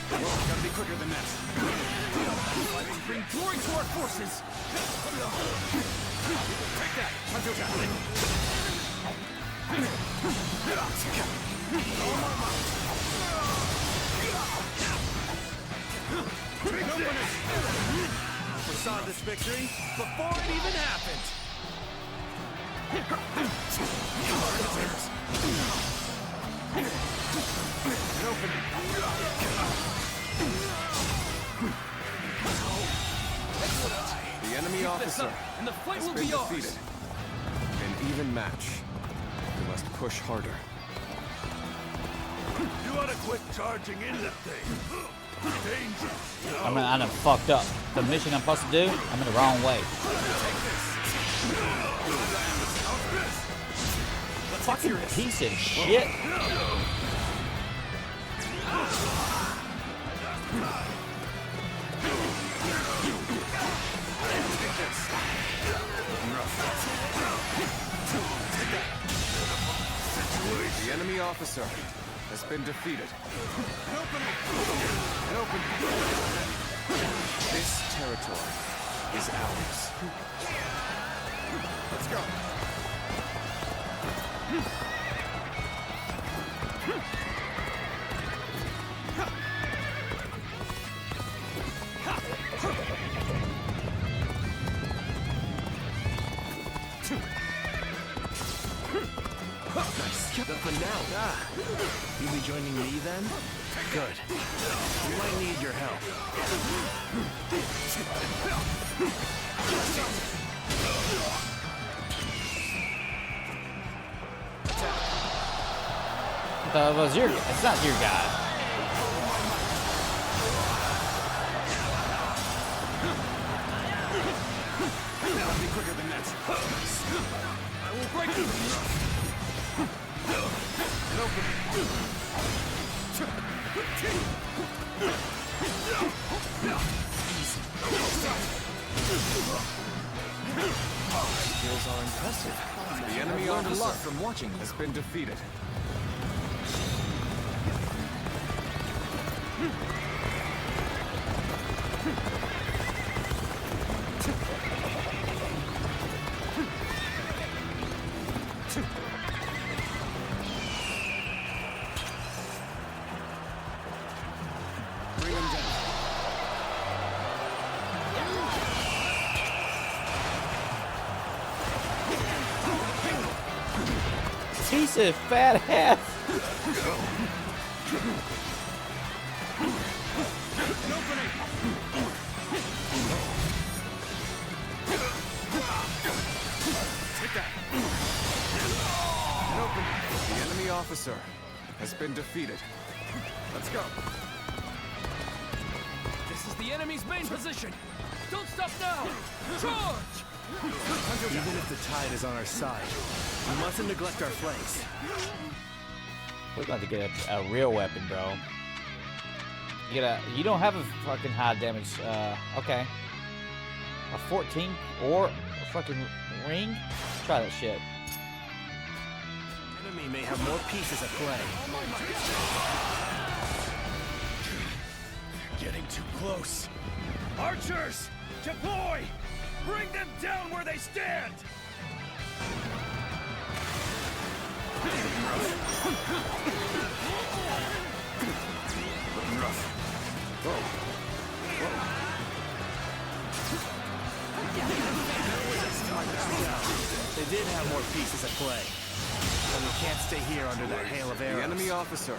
Gotta be quicker than that. Bring glory to our forces. Take that. Foresaw this victory before it even happened. The enemy officer and the fight has will been be ours. defeated. An even match. We must push harder. You ought to quit charging in that thing. Danger. I mean, I done fucked up. The mission I'm supposed to do, I'm in the wrong way. Fucking piece of shit. The enemy officer has been defeated. This territory is ours. Let's go. The finale. You be joining me then? Good. We might need your help. That was your. It's not your guy. I'll be quicker than that. I will break you. Skills are impressive. The enemy officer from watching has been defeated. Bring him down. Piece of fat ass. The enemy officer has been defeated. Let's go. This is the enemy's main position. Don't stop now. Charge! Even if the tide is on our side, we mustn't neglect our flanks. We're about to get a real weapon, bro. You don't have a fucking high damage. Okay. A 14 or a fucking ring? Try that shit. Enemy may have more pieces at play. They're getting too close. Archers, deploy! Bring them down where they stand! Looking rough. They did have more pieces at play. But we can't stay here under that hail of arrows. The enemy officer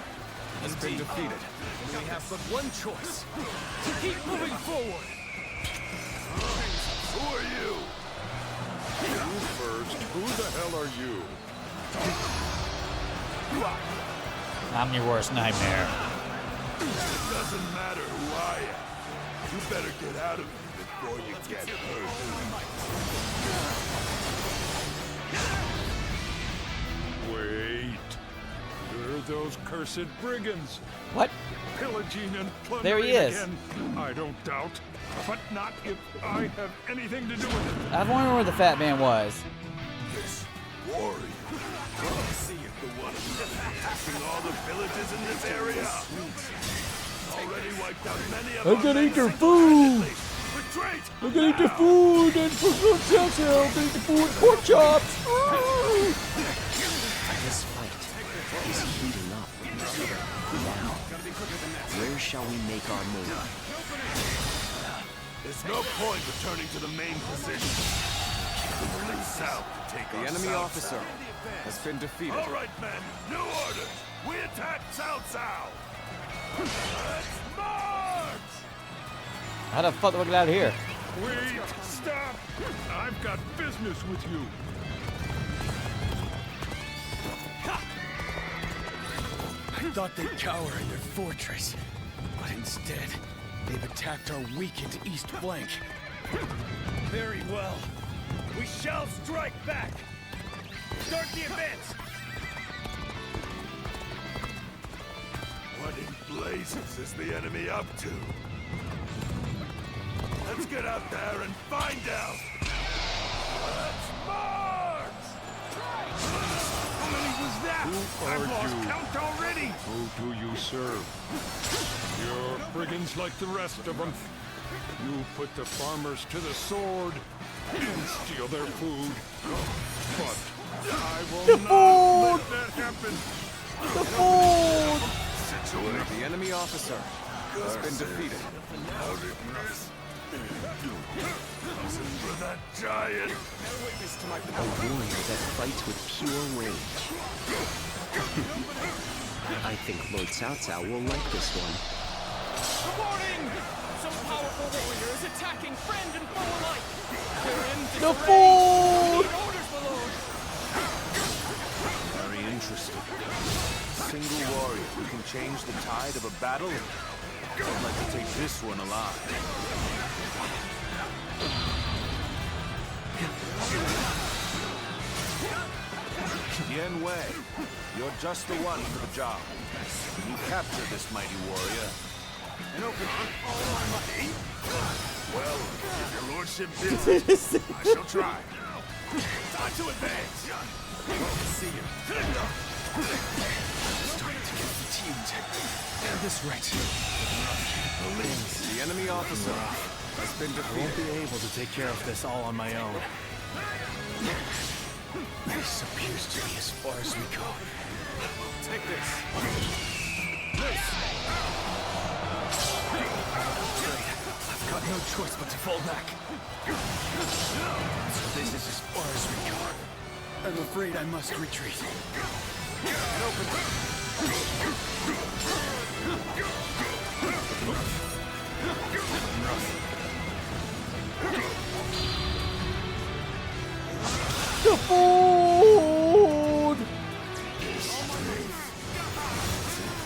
has been defeated. We have but one choice. To keep moving forward! Who are you? You first. Who the hell are you? I'm your worst nightmare. It doesn't matter who I am. You better get out of here before you get hurt. Wait. You're those cursed brigands. What? Pillaging and plundering There he is. again. I don't doubt. But not if I have anything to do with it. I was wondering where the fat man was. This warrior. Let's see if the one who's attacking all the villages in this area. Already wiped out many of I'm gonna eat your food! Retreat! I'm gonna eat the food and put some salsa. I'm gonna eat the food and pork chops. This fight is heating up. Now, where shall we make our move? There's no point returning to the main position. Release south to take The our enemy South officer South. has been defeated. All right, men. New orders. We attack Cao Cao. Let's march! How the fuck do we get out of here? Wait, stop! I've got business with you. I thought they'd cower in their fortress, but instead, they've attacked our weakened east flank. Very well. We shall strike back. Start the advance. What in blazes is the enemy up to? Let's get out there and find out! Let's march! How many was that? Who are I've lost you? count already! Who do you serve? You're brigands like the rest of them. You put the farmers to the sword and steal their food. But I will not let that happen. The food! The enemy officer has been defeated. How did this? Listen for that giant! A warrior that fights with pure rage. I think Lord Cao Cao will like this one. Warning! Some powerful warrior is attacking friend and foe alike. They're in The disarray. food! Need orders, my lord. Very interesting. Single warrior who can change the tide of a battle. I'd like to take this one alive. Yen Wei, you're just the one for the job. You capture this mighty warrior. And open all my might. Well, if your lordship bids it, I shall try. Time to advance! Well to see you. Starting to get fatigued. At this rate, The enemy officer has been I won't defeated. be able to take care of this all on my own. This appears to be as far as we go. Take this. I've got no choice but to fall back. So this is as far as we go. I'm afraid I must retreat. The food!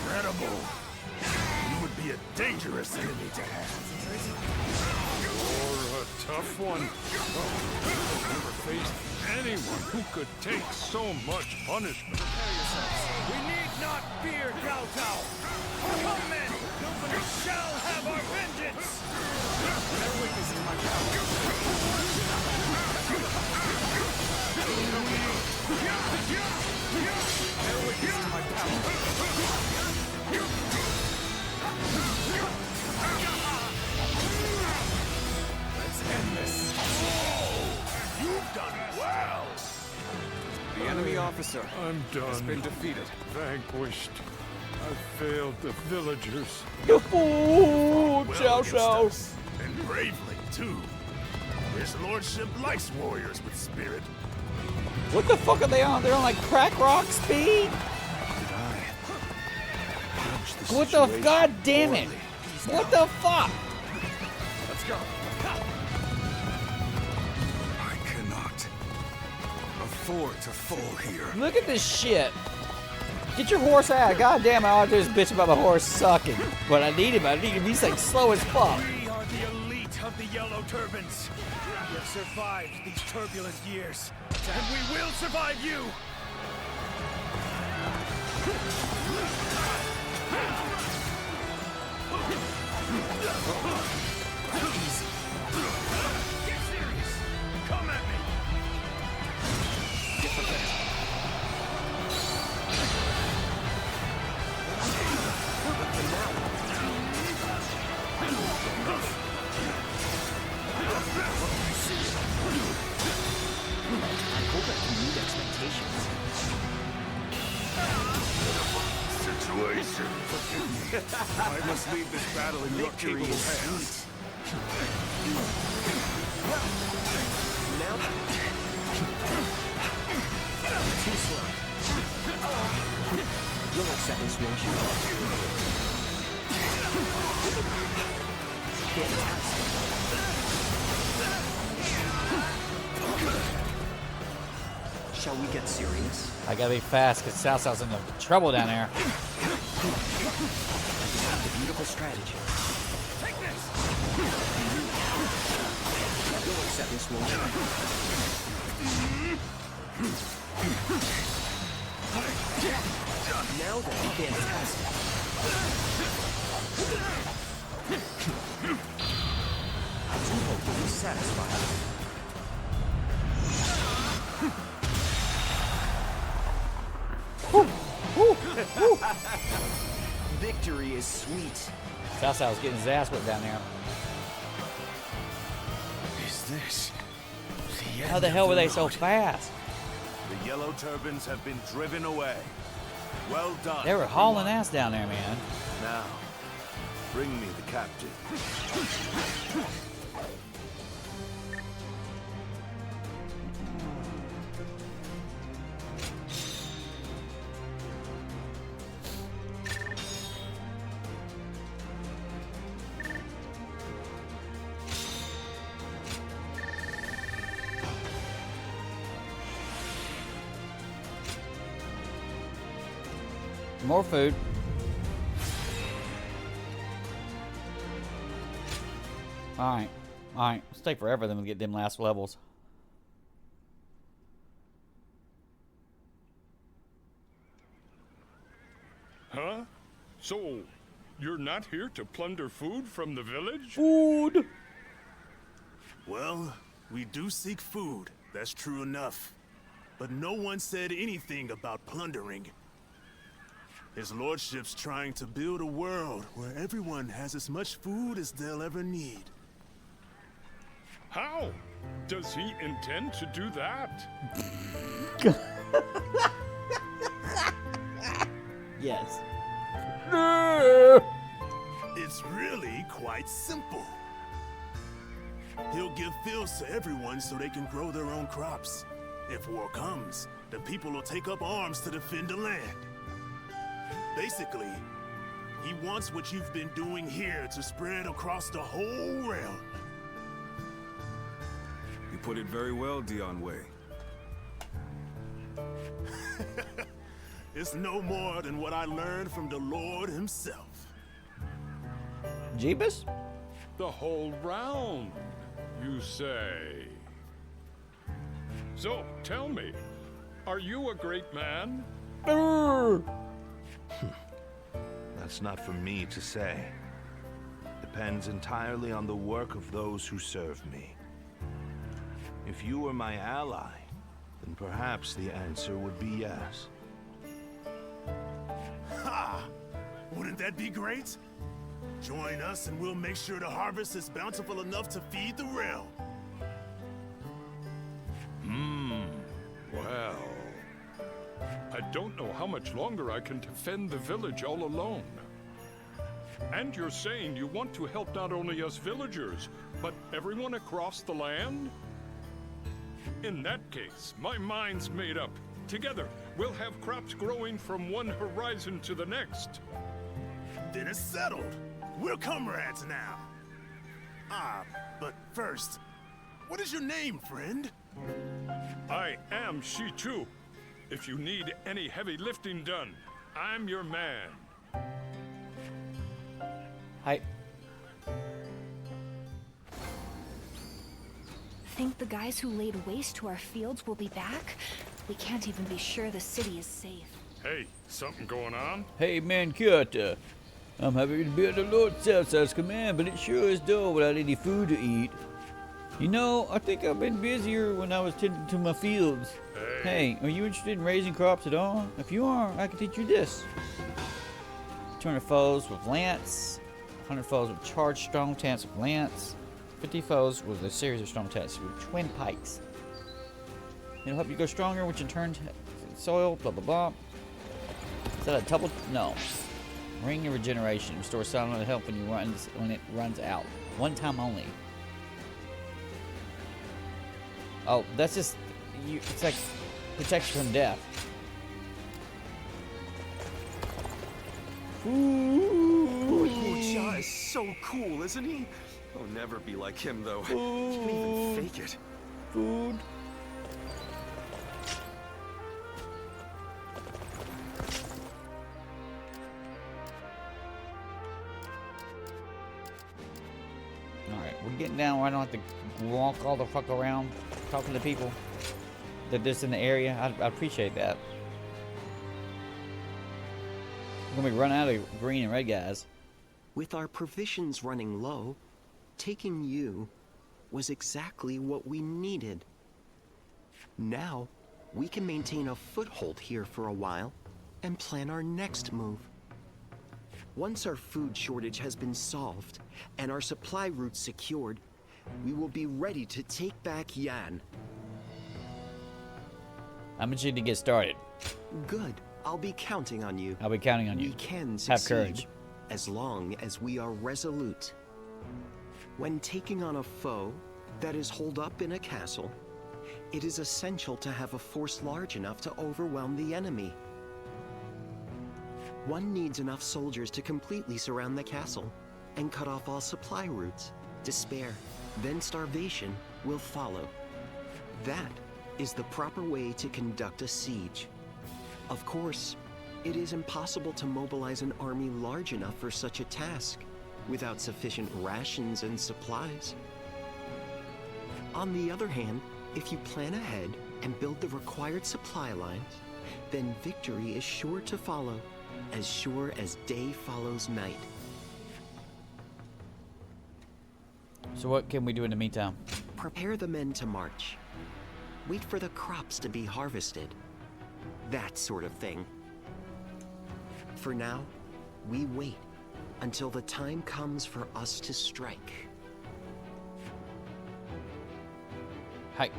Incredible! You would be a dangerous enemy to have. You're a tough one. I've never faced anyone who could take so much punishment. We need not fear Cao Cao. Come, men! We shall have our vengeance! Bear witness to my power. Bear witness to my power. Let's end this. Whoa! You've done well! The enemy officer I'm has done. been defeated. Vanquished. I failed the villagers. The food! Well Chow against chow. us, and bravely, too. His lordship likes warriors with spirit. What the fuck are they on? They're on like crack rock speed? What the god damn it? What the fuck? Let's go. I cannot afford to fall here. Look at this shit. Get your horse out. God damn it, all I do is bitch about my horse sucking. But I need him. He's like slow as fuck. We are the elite of the Yellow Turbans. We have survived these turbulent years, and we will survive you! Easy. Get serious! Come at me! Get prepared. I hope I can meet expectations. Situation. I must leave this battle in your capable hands. Now Too slow. You'll accept this, won't you? Fantastic. Shall we get serious? I gotta be fast because Cao Cao's in trouble down there. The beautiful strategy. Take this! You'll accept this, won't you? Now then, fantastic. I do hope you'll be satisfied. Victory is sweet. Cao Cao's getting his ass whipped down there. Is this? How the hell were they so fast? The Yellow Turbans have been driven away. Well done. They were hauling ass down there, man. Now, bring me the captain. More food. Alright. Alright. It'll take forever then to get them last levels. Huh? So, you're not here to plunder food from the village? Food! Well, we do seek food. That's true enough. But no one said anything about plundering. His lordship's trying to build a world where everyone has as much food as they'll ever need. How? Does he intend to do that? Yes. It's really quite simple. He'll give fields to everyone so they can grow their own crops. If war comes, the people will take up arms to defend the land. Basically, he wants what you've been doing here to spread across the whole realm. You put it very well, Dion Wei. It's no more than what I learned from the Lord himself. Jeebus? The whole round, you say? So, tell me, are you a great man? That's not for me to say. Depends entirely on the work of those who serve me. If you were my ally, then perhaps the answer would be yes. Ha! Wouldn't that be great? Join us and we'll make sure the harvest is bountiful enough to feed the realm. Well, I don't know how much longer I can defend the village all alone. And you're saying you want to help not only us villagers, but everyone across the land? In that case, my mind's made up. Together, we'll have crops growing from one horizon to the next. Then it's settled. We're comrades now. But first, what is your name, friend? I am Shi-Chu. If you need any heavy lifting done, I'm your man. Hi. Think the guys who laid waste to our fields will be back? We can't even be sure the city is safe. Hey, something going on? Hey, man, Kyoto. I'm happy to be at the Lord Cao Cao's command, but it sure is dull without any food to eat. You know, I think I've been busier when I was tending to my fields. Hey, are you interested in raising crops at all? If you are, I can teach you this. 200 foes with lance, 100 foes with charged strong tents with lance, 50 foes with a series of strong tents with twin pikes. It'll help you go stronger, which in turn soil, blah blah blah. Is that a double? No. Ring of regeneration. Restores stamina to help when it runs out. One time only. Oh, that's just it's like protection from death. Lord Wu is so cool, isn't he? I'll never be like him, though. Can't even fake it. Food. Alright, we're getting down where I don't have to walk all the fuck around talking to people that are just in the area. I appreciate that. We're gonna be running out of green and red guys. With our provisions running low, taking you was exactly what we needed. Now, we can maintain a foothold here for a while and plan our next move. Once our food shortage has been solved and our supply routes secured, we will be ready to take back Yan. I'm itching to get started. Good. I'll be counting on you. I'll be counting on you. We can succeed, have courage. As long as we are resolute. When taking on a foe that is holed up in a castle, it is essential to have a force large enough to overwhelm the enemy. One needs enough soldiers to completely surround the castle and cut off all supply routes. Despair, then starvation will follow. That is the proper way to conduct a siege. Of course, it is impossible to mobilize an army large enough for such a task without sufficient rations and supplies. On the other hand, if you plan ahead and build the required supply lines, then victory is sure to follow, as sure as day follows night. So what can we do in the meantime? Prepare the men to march. Wait for the crops to be harvested. That sort of thing. For now, we wait until the time comes for us to strike. Hi.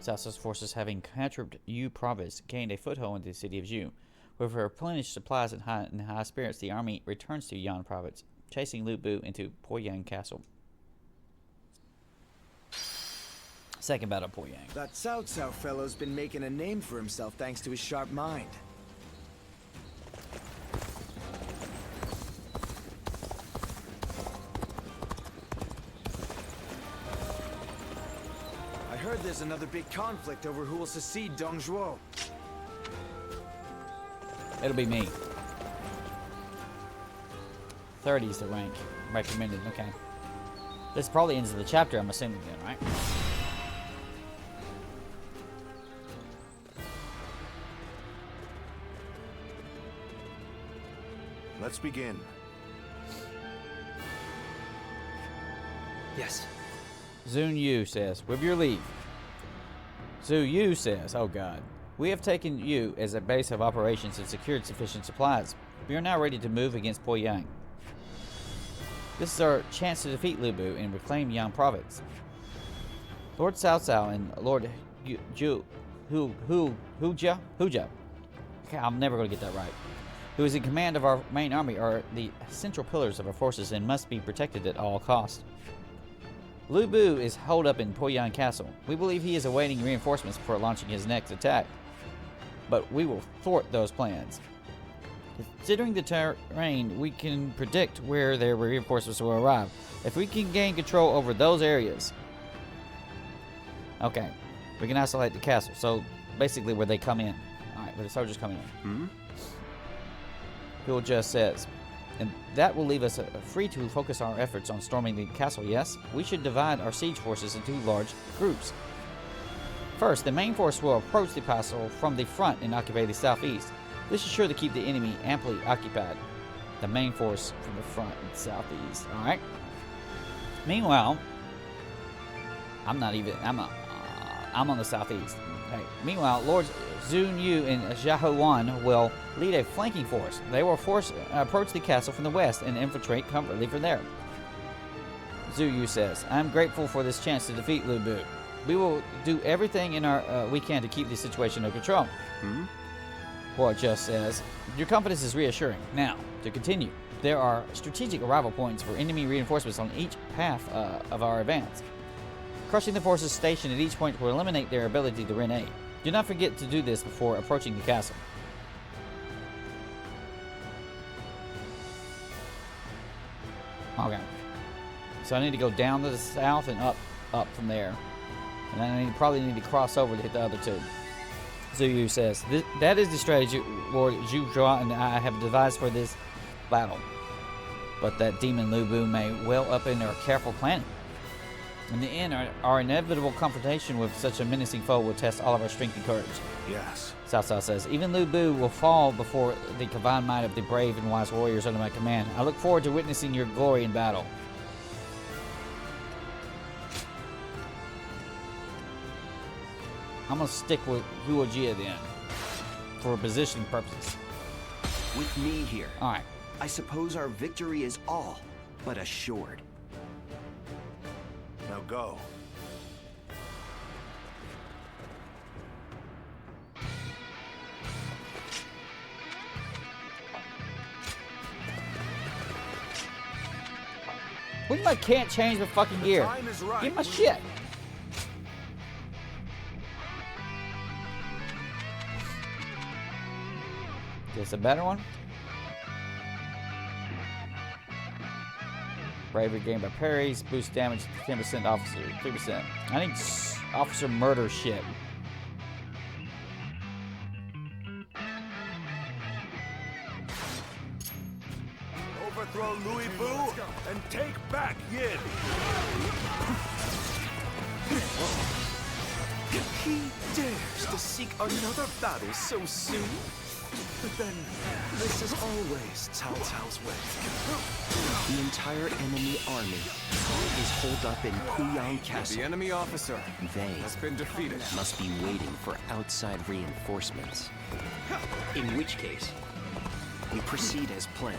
Cao Cao's forces, having captured Yu province, gained a foothold into the city of Zhu. With replenished supplies and high spirits, the army returns to Yan province, chasing Lu Bu into Poyang Castle. Second battle, Poyang. That Cao Cao fellow's been making a name for himself thanks to his sharp mind. I heard there's another big conflict over who will succeed Dong Zhuo. It'll be me. 30 is the rank recommended. Okay. This probably ends the chapter, I'm assuming, then, right? Let's begin. Yes. Zun Yu says, with your leave. Zhu Yu says, oh god. We have taken Yu as a base of operations and secured sufficient supplies. We are now ready to move against Poyang. This is our chance to defeat Lu Bu and reclaim Yang province. Lord Cao Cao and Lord Huja? Okay, I'm never going to get that right. Who is in command of our main army are the central pillars of our forces and must be protected at all costs. Lu Bu is holed up in Poyang Castle. We believe he is awaiting reinforcements before launching his next attack, but we will thwart those plans. Considering the terrain, we can predict where their reinforcements will arrive. If we can gain control over those areas, okay, we can isolate the castle. So basically, where they come in. All right, where the soldiers come in. Bill just says, and that will leave us free to focus our efforts on storming the castle. Yes, we should divide our siege forces into large groups. First, the main force will approach the castle from the front and occupy the southeast. This is sure to keep the enemy amply occupied. The main force from the front and southeast. All right. Meanwhile, I'm on the southeast. Okay. Meanwhile, Lords Zun Yu and Xiahou Wan will lead a flanking force. They will approach the castle from the west and infiltrate comfortably from there. Zhu Yu says, I'm grateful for this chance to defeat Lu Bu. We will do everything in our we can to keep the situation under control. Hua just says, your confidence is reassuring. Now, to continue, there are strategic arrival points for enemy reinforcements on each path of our advance. Crushing the forces stationed at each point will eliminate their ability to renege. Do not forget to do this before approaching the castle. Okay. So I need to go down to the south and up from there. And then I probably need to cross over to hit the other two. Zuyu says, that is the strategy Lord Zhuzhua and I have devised for this battle. But that demon Lu Bu may well up in our careful planning. In the end, our inevitable confrontation with such a menacing foe will test all of our strength and courage. Yes. Cao Cao says, even Lu Bu will fall before the combined might of the brave and wise warriors under my command. I look forward to witnessing your glory in battle. I'm going to stick with Huojia then, for positioning purposes. With me here, Alright. I suppose our victory is all but assured. Now go. What do you mean I can't change the fucking gear? time is right. Give my shit. This a better one? Bravery gained by parries, boost damage 10% officer, 3%. I need officer murder shit. Overthrow Louis Bu and take back Yin. He dares to seek another battle so soon? But then, this is always Cao Cao's way. The entire enemy army is holed up in Kuyang Castle. The enemy officer They has been defeated. must be waiting for outside reinforcements. In which case, we proceed as planned.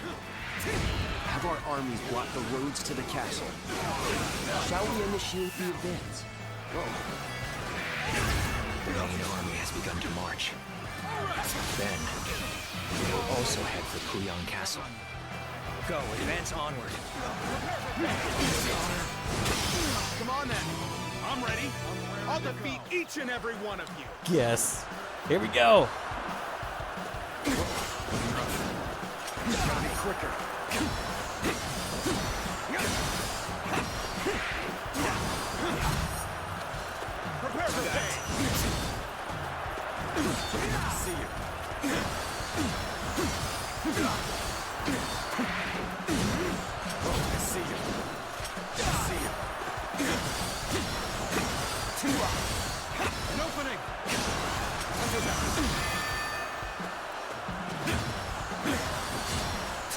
Have our armies block the roads to the castle. Shall we initiate the advance? The main army has begun to march. Then, we will also head for Kuyang Castle. Go, advance onward. Come on then. I'm ready. I'll defeat each and every one of you. Yes. Here we go. Gotta be quicker. Prepare for that. See you. I see you. See you. An opening. Under that.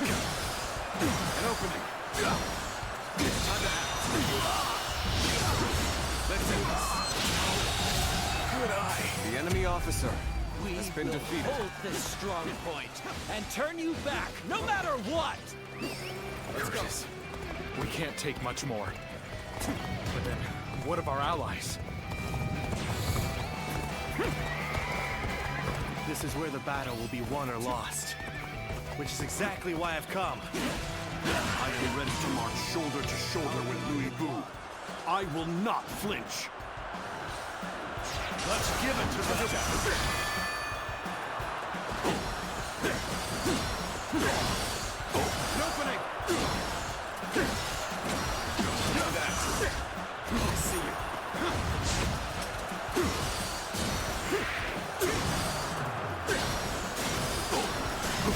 An opening. Time to act. Let's do this. Good eye. The enemy officer We has been will defeated. hold this strong point and turn you back, no matter what. Curtis, we can't take much more. But then, what of our allies? This is where the battle will be won or lost. Which is exactly why I've come. I am ready to march shoulder to shoulder with Louis Bu. I will not flinch. Let's give it to the An opening! Now that. I see you. I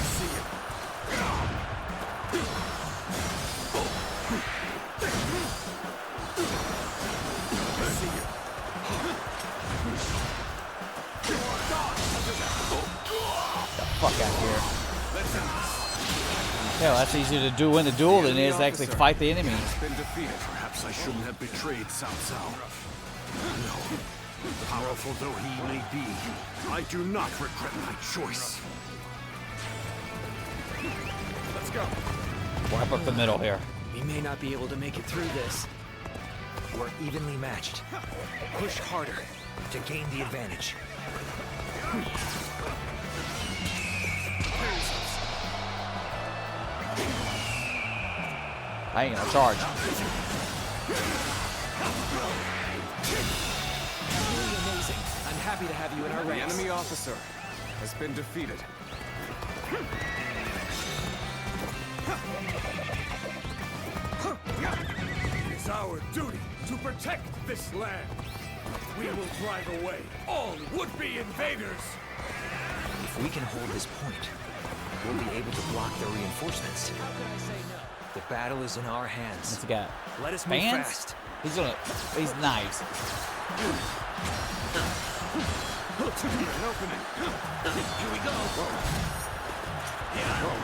see you. I see you. The fuck out of here. Let's end this. Hell, that's easier to do win the duel than it is to actually fight the enemy. Been defeated. Perhaps I shouldn't have betrayed Cao Cao. No. Powerful though he may be, I do not regret my choice. Let's go. Wipe up the middle here. We may not be able to make it through this. We're evenly matched. Push harder to gain the advantage. I ain't gonna charge. happy to have you in our ranks. The enemy officer has been defeated. It is our duty to protect this land. We will drive away all would-be invaders. If we can hold this point, we'll be able to block their reinforcements. The battle is in our hands. What's he got? Let us move Fans? fast. He's knives. An opening. Here we go. Yeah. Hold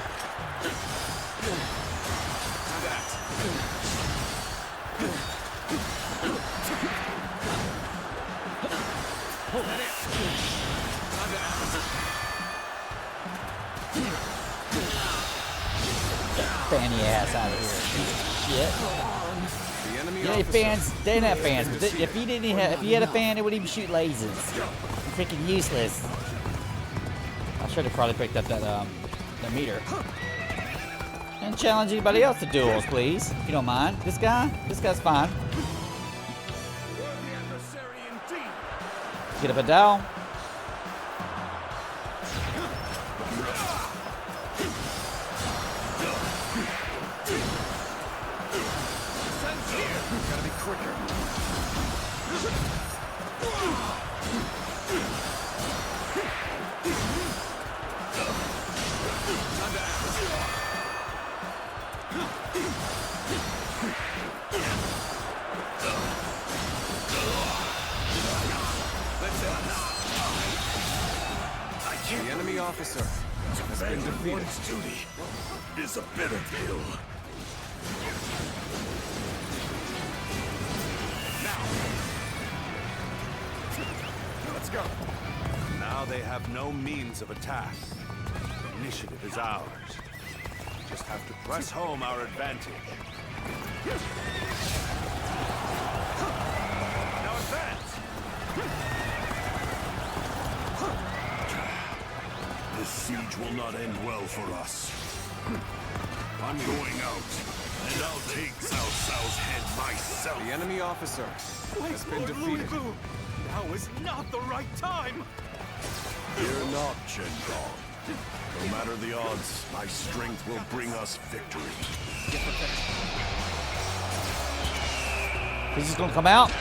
that in. Fanny ass out of here. Shit. The enemy Yeah, fans, they didn't have fans. But if he didn't have, if he had a fan, it would even shoot lasers. Freaking useless. I should have probably picked up that the meter. And challenge anybody else to duels, please, if you don't mind. This guy's fine. Get up a dowel. Gotta be quicker. The enemy officer has been defeated. One's duty is a bitter pill. Let's go. Now they have no means of attack. Initiative is ours. We just have to press home our advantage. Now advance! This siege will not end well for us. I'm going out, and I'll take Cao Cao's head myself. The enemy officer has been defeated. Now is not the right time. Fear not, Chen Kong. No matter the odds, my strength will bring us victory. He's just gonna come out?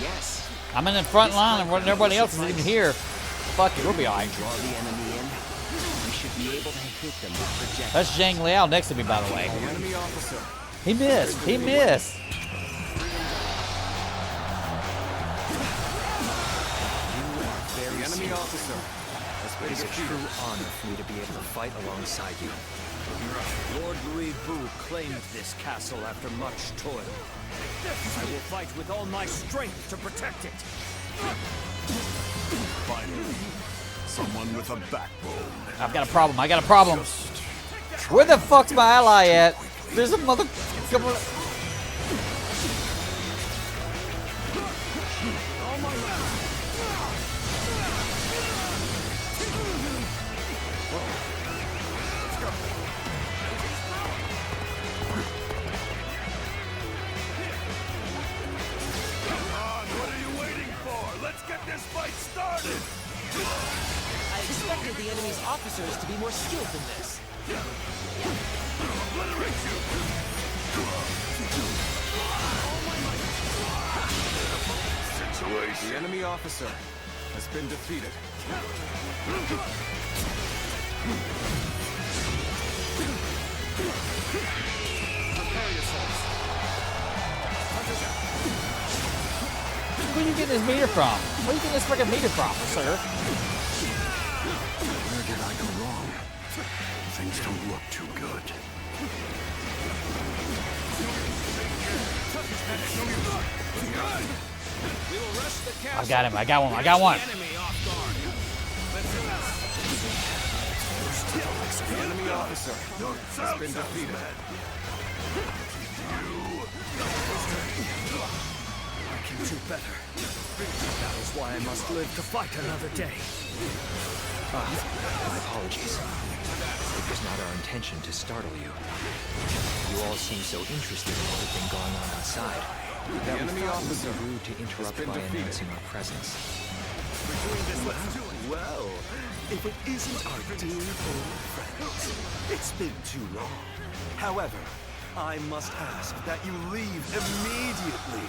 Yes. I'm in the front line and everybody else isn't even here. Fuck it, we'll be alright. Draw the enemy in. We should be able to hit them with projectiles. That's Zhang Liao next to me, by the way. The enemy officer. He missed. He missed. The enemy officer has been It is a defeated. true honor for me to be able to fight alongside you. Lord Louis Bu claimed this castle after much toil. I will fight with all my strength to protect it. Finally, someone with a backbone. I've got a problem. I got a problem. Where the fuck's my ally at? There's a mother. Come on. I expected the enemy's officers to be more skilled than this. The enemy officer has been defeated. Prepare yourselves. Where are you getting this meter from? Where are you getting this freaking meter from, sir? Where did I go wrong? Things don't look too good. We will rush the castle. I got him. I got one. I got one. Enemy off guard. The enemy officer has been defeated. I can do better. That is why I must live to fight another day. My apologies. It was not our intention to startle you. You all seem so interested in everything going on outside. The enemy officer rude to interrupt by announcing our presence. doing this, let's do it. Well, if it isn't our dear old friends, it's been too long. However, I must ask that you leave immediately.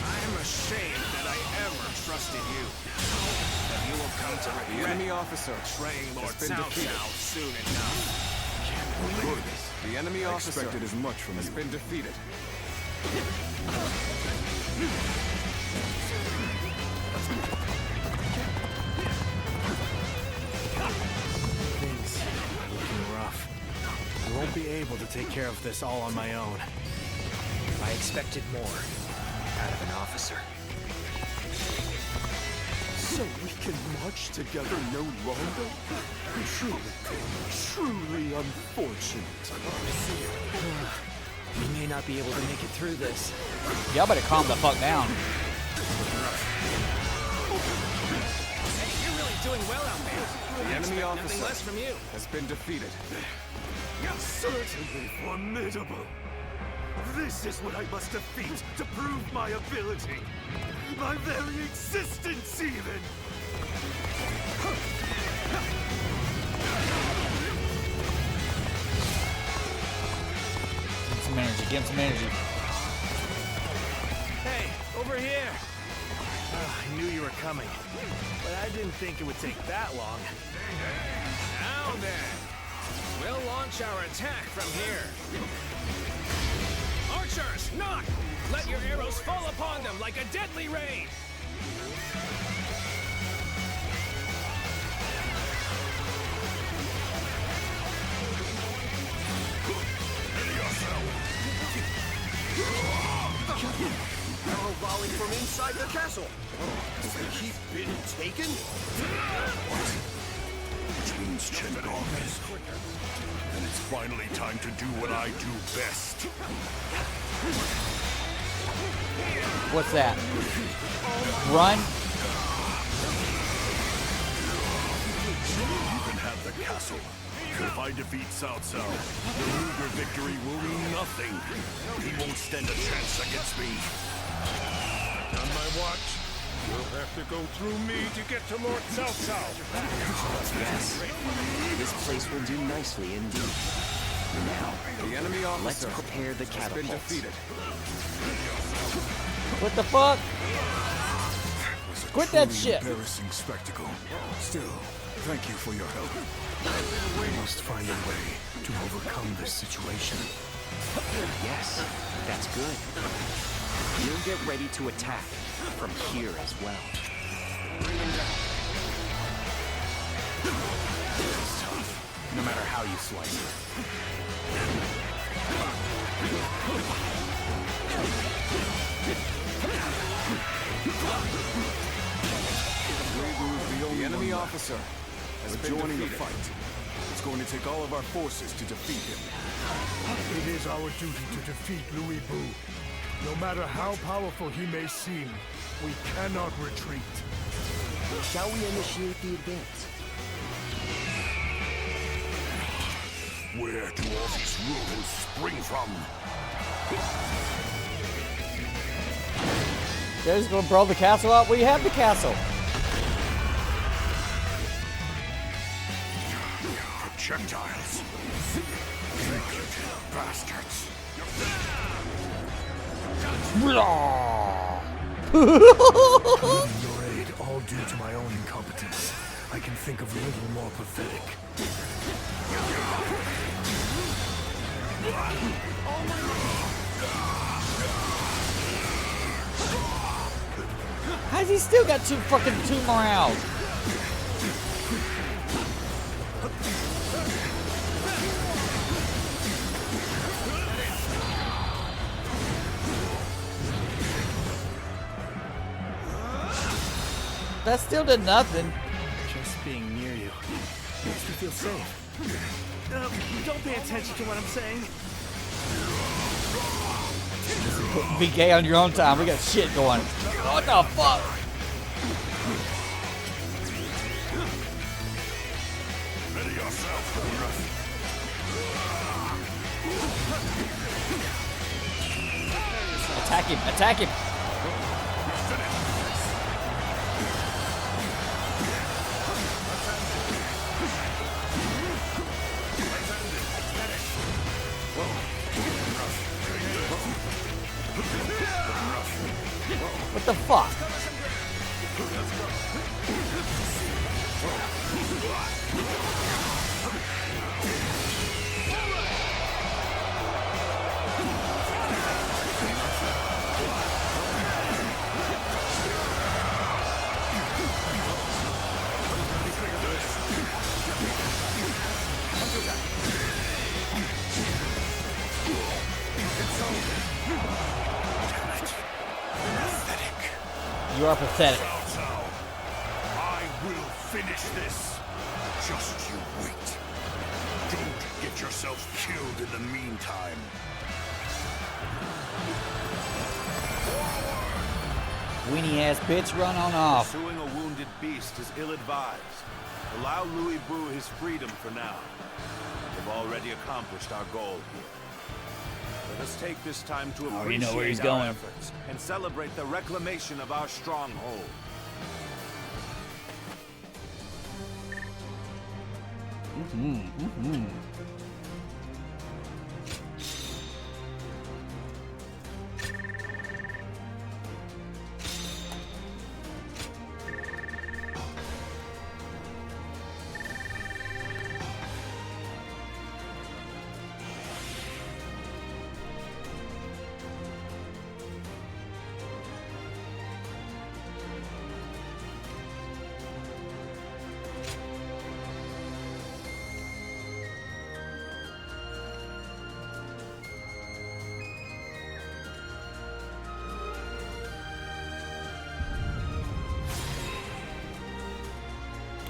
I am ashamed that I ever trusted you. But you will come to regret The enemy officer betraying Lord has been Cao defeated. Cao soon enough. Good. The enemy officer expected as much from has been defeated. Things are looking rough. I won't be able to take care of this all on my own. I expected more out of an officer. So we can march together no longer? Truly unfortunate. We may not be able to make it through this. Y'all better calm the fuck down. Hey, you're really doing well out there. The enemy Nothing officer less from you. has been defeated. Certainly formidable. This is what I must defeat to prove my ability. My very existence, even. Give him some energy. Give him some energy. Hey, over here! I knew you were coming, but I didn't think it would take that long. Now then, we'll launch our attack from here. Archers, knock! Let your arrows fall upon them like a deadly rain! Arrow volley from inside the castle. Has the keep been taken? Which means Chendong. Then it's finally time to do what I do best. What's that? Run? You can have the castle. If I defeat Cao Cao, the Luger victory will mean nothing. He won't stand a chance against me. On my watch, you'll have to go through me to get to Lord Cao Cao. Yes. This place will do nicely indeed. Now, The enemy officer let's prepare the has been catapults. defeated. What the fuck? It was a Quit that truly shit. embarrassing spectacle. Still, thank you for your help. We must find a way to overcome this situation. Yes, that's good. We'll get ready to attack from here as well. It's tough, no matter how you slice it. The enemy officer has been Joining the defeated. fight. It's going to take all of our forces to defeat him. It is our duty to defeat Louis Bu. No matter how powerful he may seem, we cannot retreat. Shall we initiate the advance? Where do all these rumors spring from? They're just gonna blow the castle up? We have the castle. Projectiles. Impudent bastards. Your aid, all due to my own incompetence. I can think of little more pathetic. How's he still got two morale? That still did nothing. Just being near you makes me feel safe. Don't pay attention to what I'm saying. Be gay on your own time. We got shit going. What the fuck? Ready yourself. Attack him. Attack him. What the fuck? You are pathetic. I will finish this. Just you wait. Don't get yourself killed in the meantime. Weenie ass bitch, run on off. Pursuing a wounded beast is ill-advised. Allow Louis Boo his freedom for now. We've already accomplished our goal here. Let us take this time to already know where he's appreciate our going. efforts and celebrate the reclamation of our stronghold.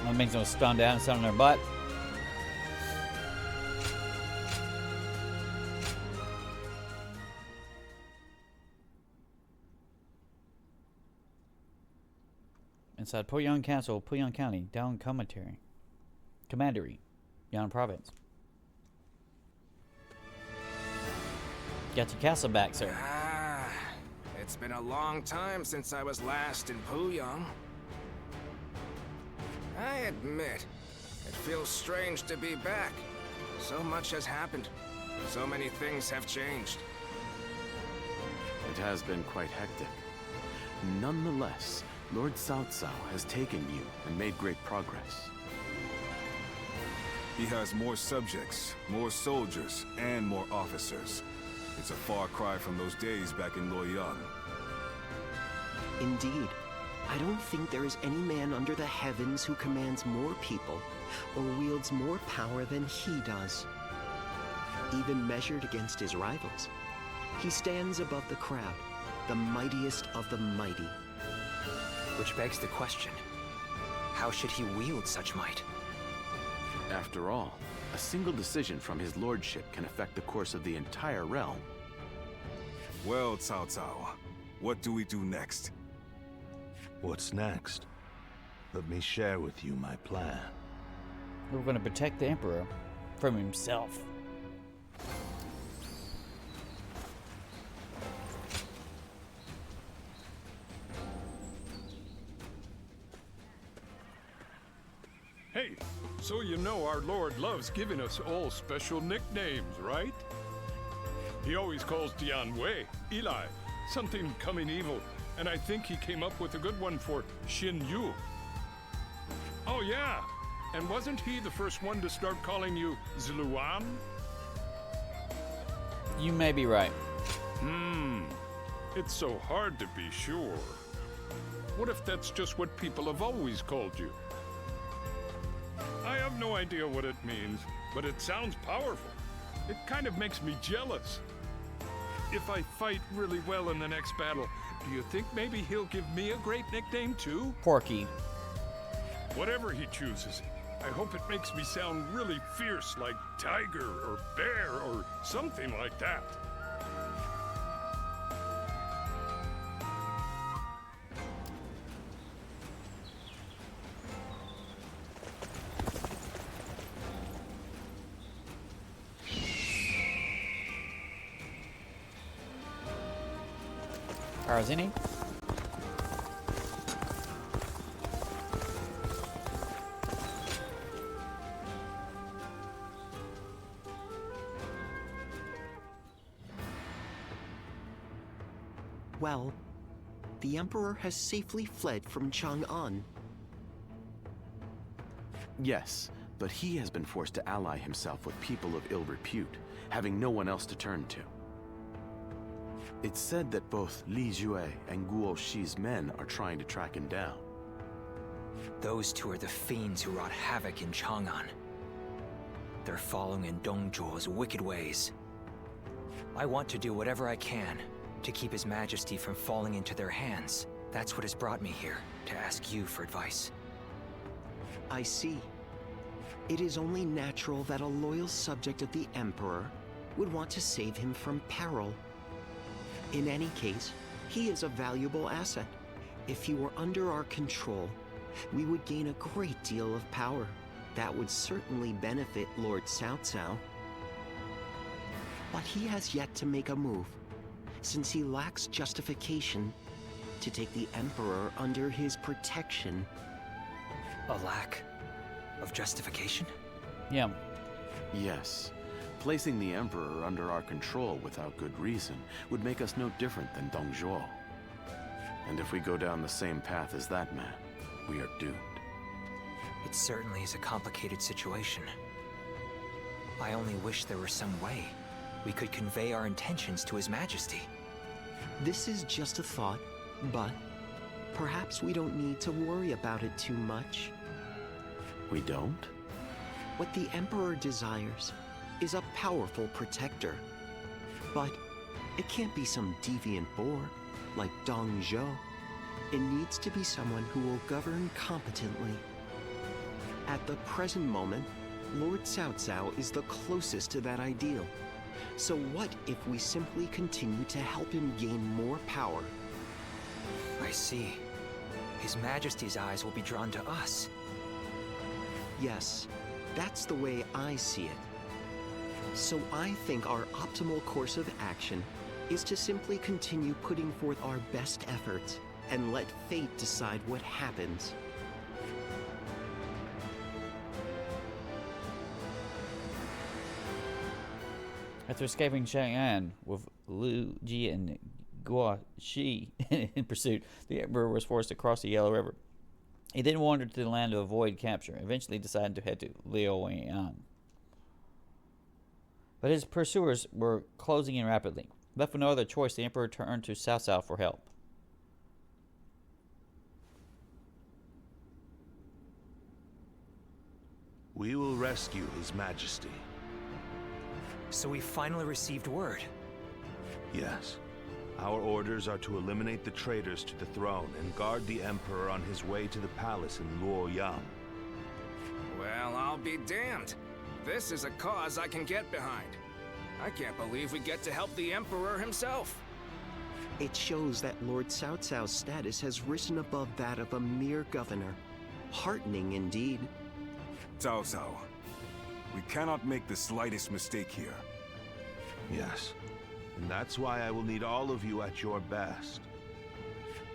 That makes them stun down and sit on their butt. Inside Poyon Castle, Poyon County, down Commandery, Yan Province. Got your castle back, sir. Ah, it's been a long time since I was last in Puyang. I admit, it feels strange to be back. So much has happened. So many things have changed. It has been quite hectic. Nonetheless, Lord Cao Cao has taken you and made great progress. He has more subjects, more soldiers, and more officers. It's a far cry from those days back in Luoyang. Indeed. I don't think there is any man under the heavens who commands more people or wields more power than he does. Even measured against his rivals, he stands above the crowd, the mightiest of the mighty. Which begs the question, how should he wield such might? After all, a single decision from his lordship can affect the course of the entire realm. Well, Cao Cao, what do we do next? What's next? Let me share with you my plan. We're going to protect the Emperor from himself. Hey, so you know our Lord loves giving us all special nicknames, right? He always calls Dian Wei, Eli, something coming evil, and I think he came up with a good one for Xin Yu. Oh yeah, and wasn't he the first one to start calling you Zluan? You may be right. It's so hard to be sure. What if that's just what people have always called you? I have no idea what it means, but it sounds powerful. It kind of makes me jealous. If I fight really well in the next battle, do you think maybe he'll give me a great nickname too? Porky. Whatever he chooses, I hope it makes me sound really fierce like tiger or bear or something like that. Arzini? Well, the Emperor has safely fled from Chang'an. Yes, but he has been forced to ally himself with people of ill repute, having no one else to turn to. It's said that both Li Jue and Guo Shi's men are trying to track him down. Those two are the fiends who wrought havoc in Chang'an. They're following in Dong Zhuo's wicked ways. I want to do whatever I can to keep His Majesty from falling into their hands. That's what has brought me here, to ask you for advice. I see. It is only natural that a loyal subject of the Emperor would want to save him from peril. In any case, he is a valuable asset. If he were under our control, we would gain a great deal of power. That would certainly benefit Lord Cao Cao. But he has yet to make a move, since he lacks justification to take the Emperor under his protection. A lack of justification? Yeah. Yes. Placing the Emperor under our control without good reason would make us no different than Dong Zhuo. And if we go down the same path as that man, we are doomed. It certainly is a complicated situation. I only wish there were some way we could convey our intentions to His Majesty. This is just a thought, but perhaps we don't need to worry about it too much. We don't? What the Emperor desires is a powerful protector. But it can't be some deviant boar like Dong Zhuo. It needs to be someone who will govern competently. At the present moment, Lord Cao Cao is the closest to that ideal. So what if we simply continue to help him gain more power? I see. His Majesty's eyes will be drawn to us. Yes, that's the way I see it. So I think our optimal course of action is to simply continue putting forth our best efforts and let fate decide what happens. After escaping Chang'an with Lu Ji and Guo Shi in pursuit, the Emperor was forced to cross the Yellow River. He then wandered to the land to avoid capture, eventually deciding to head to Liuan. But his pursuers were closing in rapidly. Left with no other choice, the Emperor turned to Cao Cao for help. We will rescue His Majesty. So we finally received word. Yes. Our orders are to eliminate the traitors to the throne and guard the Emperor on his way to the palace in Luoyang. Well, I'll be damned. This is a cause I can get behind. I can't believe we get to help the Emperor himself. It shows that Lord Cao Cao's status has risen above that of a mere governor. Heartening indeed. Cao Cao, we cannot make the slightest mistake here. Yes, and that's why I will need all of you at your best.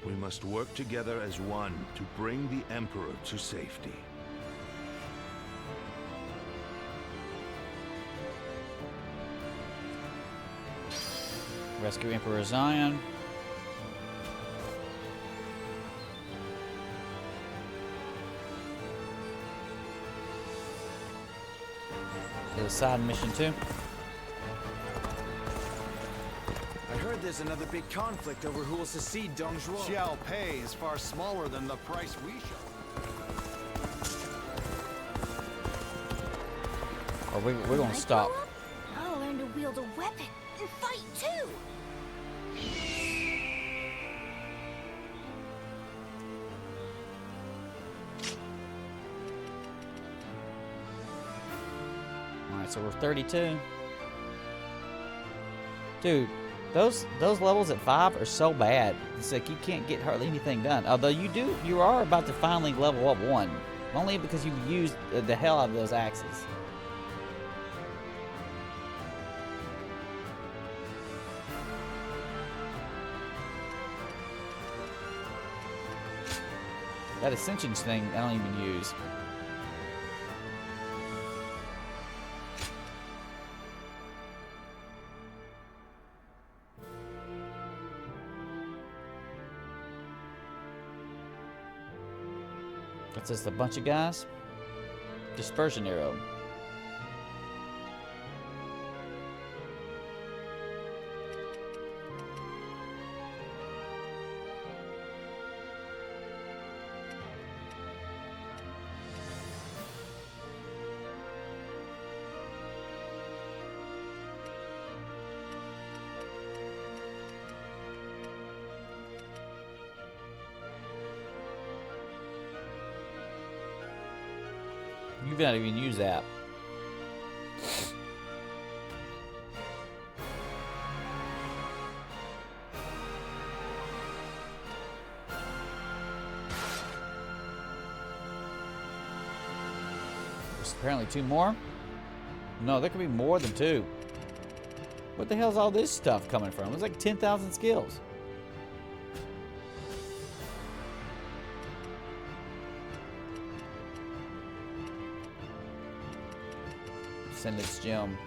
We must work together as one to bring the Emperor to safety. Rescue Emperor Zion. Did a side mission too. I heard there's another big conflict over who will succeed Dong Zhuo. Xiao Pei is far smaller than the price we shall. Or we're gonna stop. I'll learn to wield a weapon and fight too. Alright, so we're 32. Dude, those levels at 5 are so bad. It's like you can't get hardly anything done. Although you are about to finally level up 1. Only because you've used the hell out of those axes. That Ascension thing, I don't even use. It's just a bunch of guys. Dispersion arrow. You've not even used that. There's apparently 2 more. No, there could be more than 2. What the hell's all this stuff coming from? It's like 10,000 skills. Send its gem.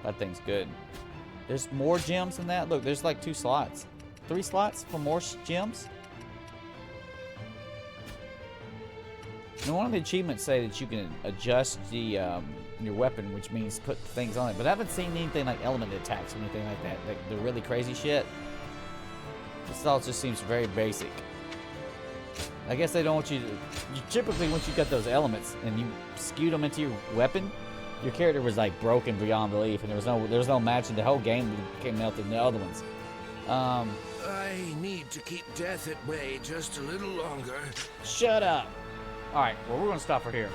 That thing's good. There's more gems than that. Look, there's like 2 slots. 3 slots for more gems. And one of the achievements say that you can adjust the your weapon, which means put things on it. But I haven't seen anything like element attacks or anything like that. Like the really crazy shit. This all just seems very basic. I guess they don't want you to... typically, once you got those elements and you skewed them into your weapon, your character was like broken beyond belief, and there was no matching. The whole game became melted in the other ones. I need to keep death at bay just a little longer. Shut up. All right, well, we're going to stop for here.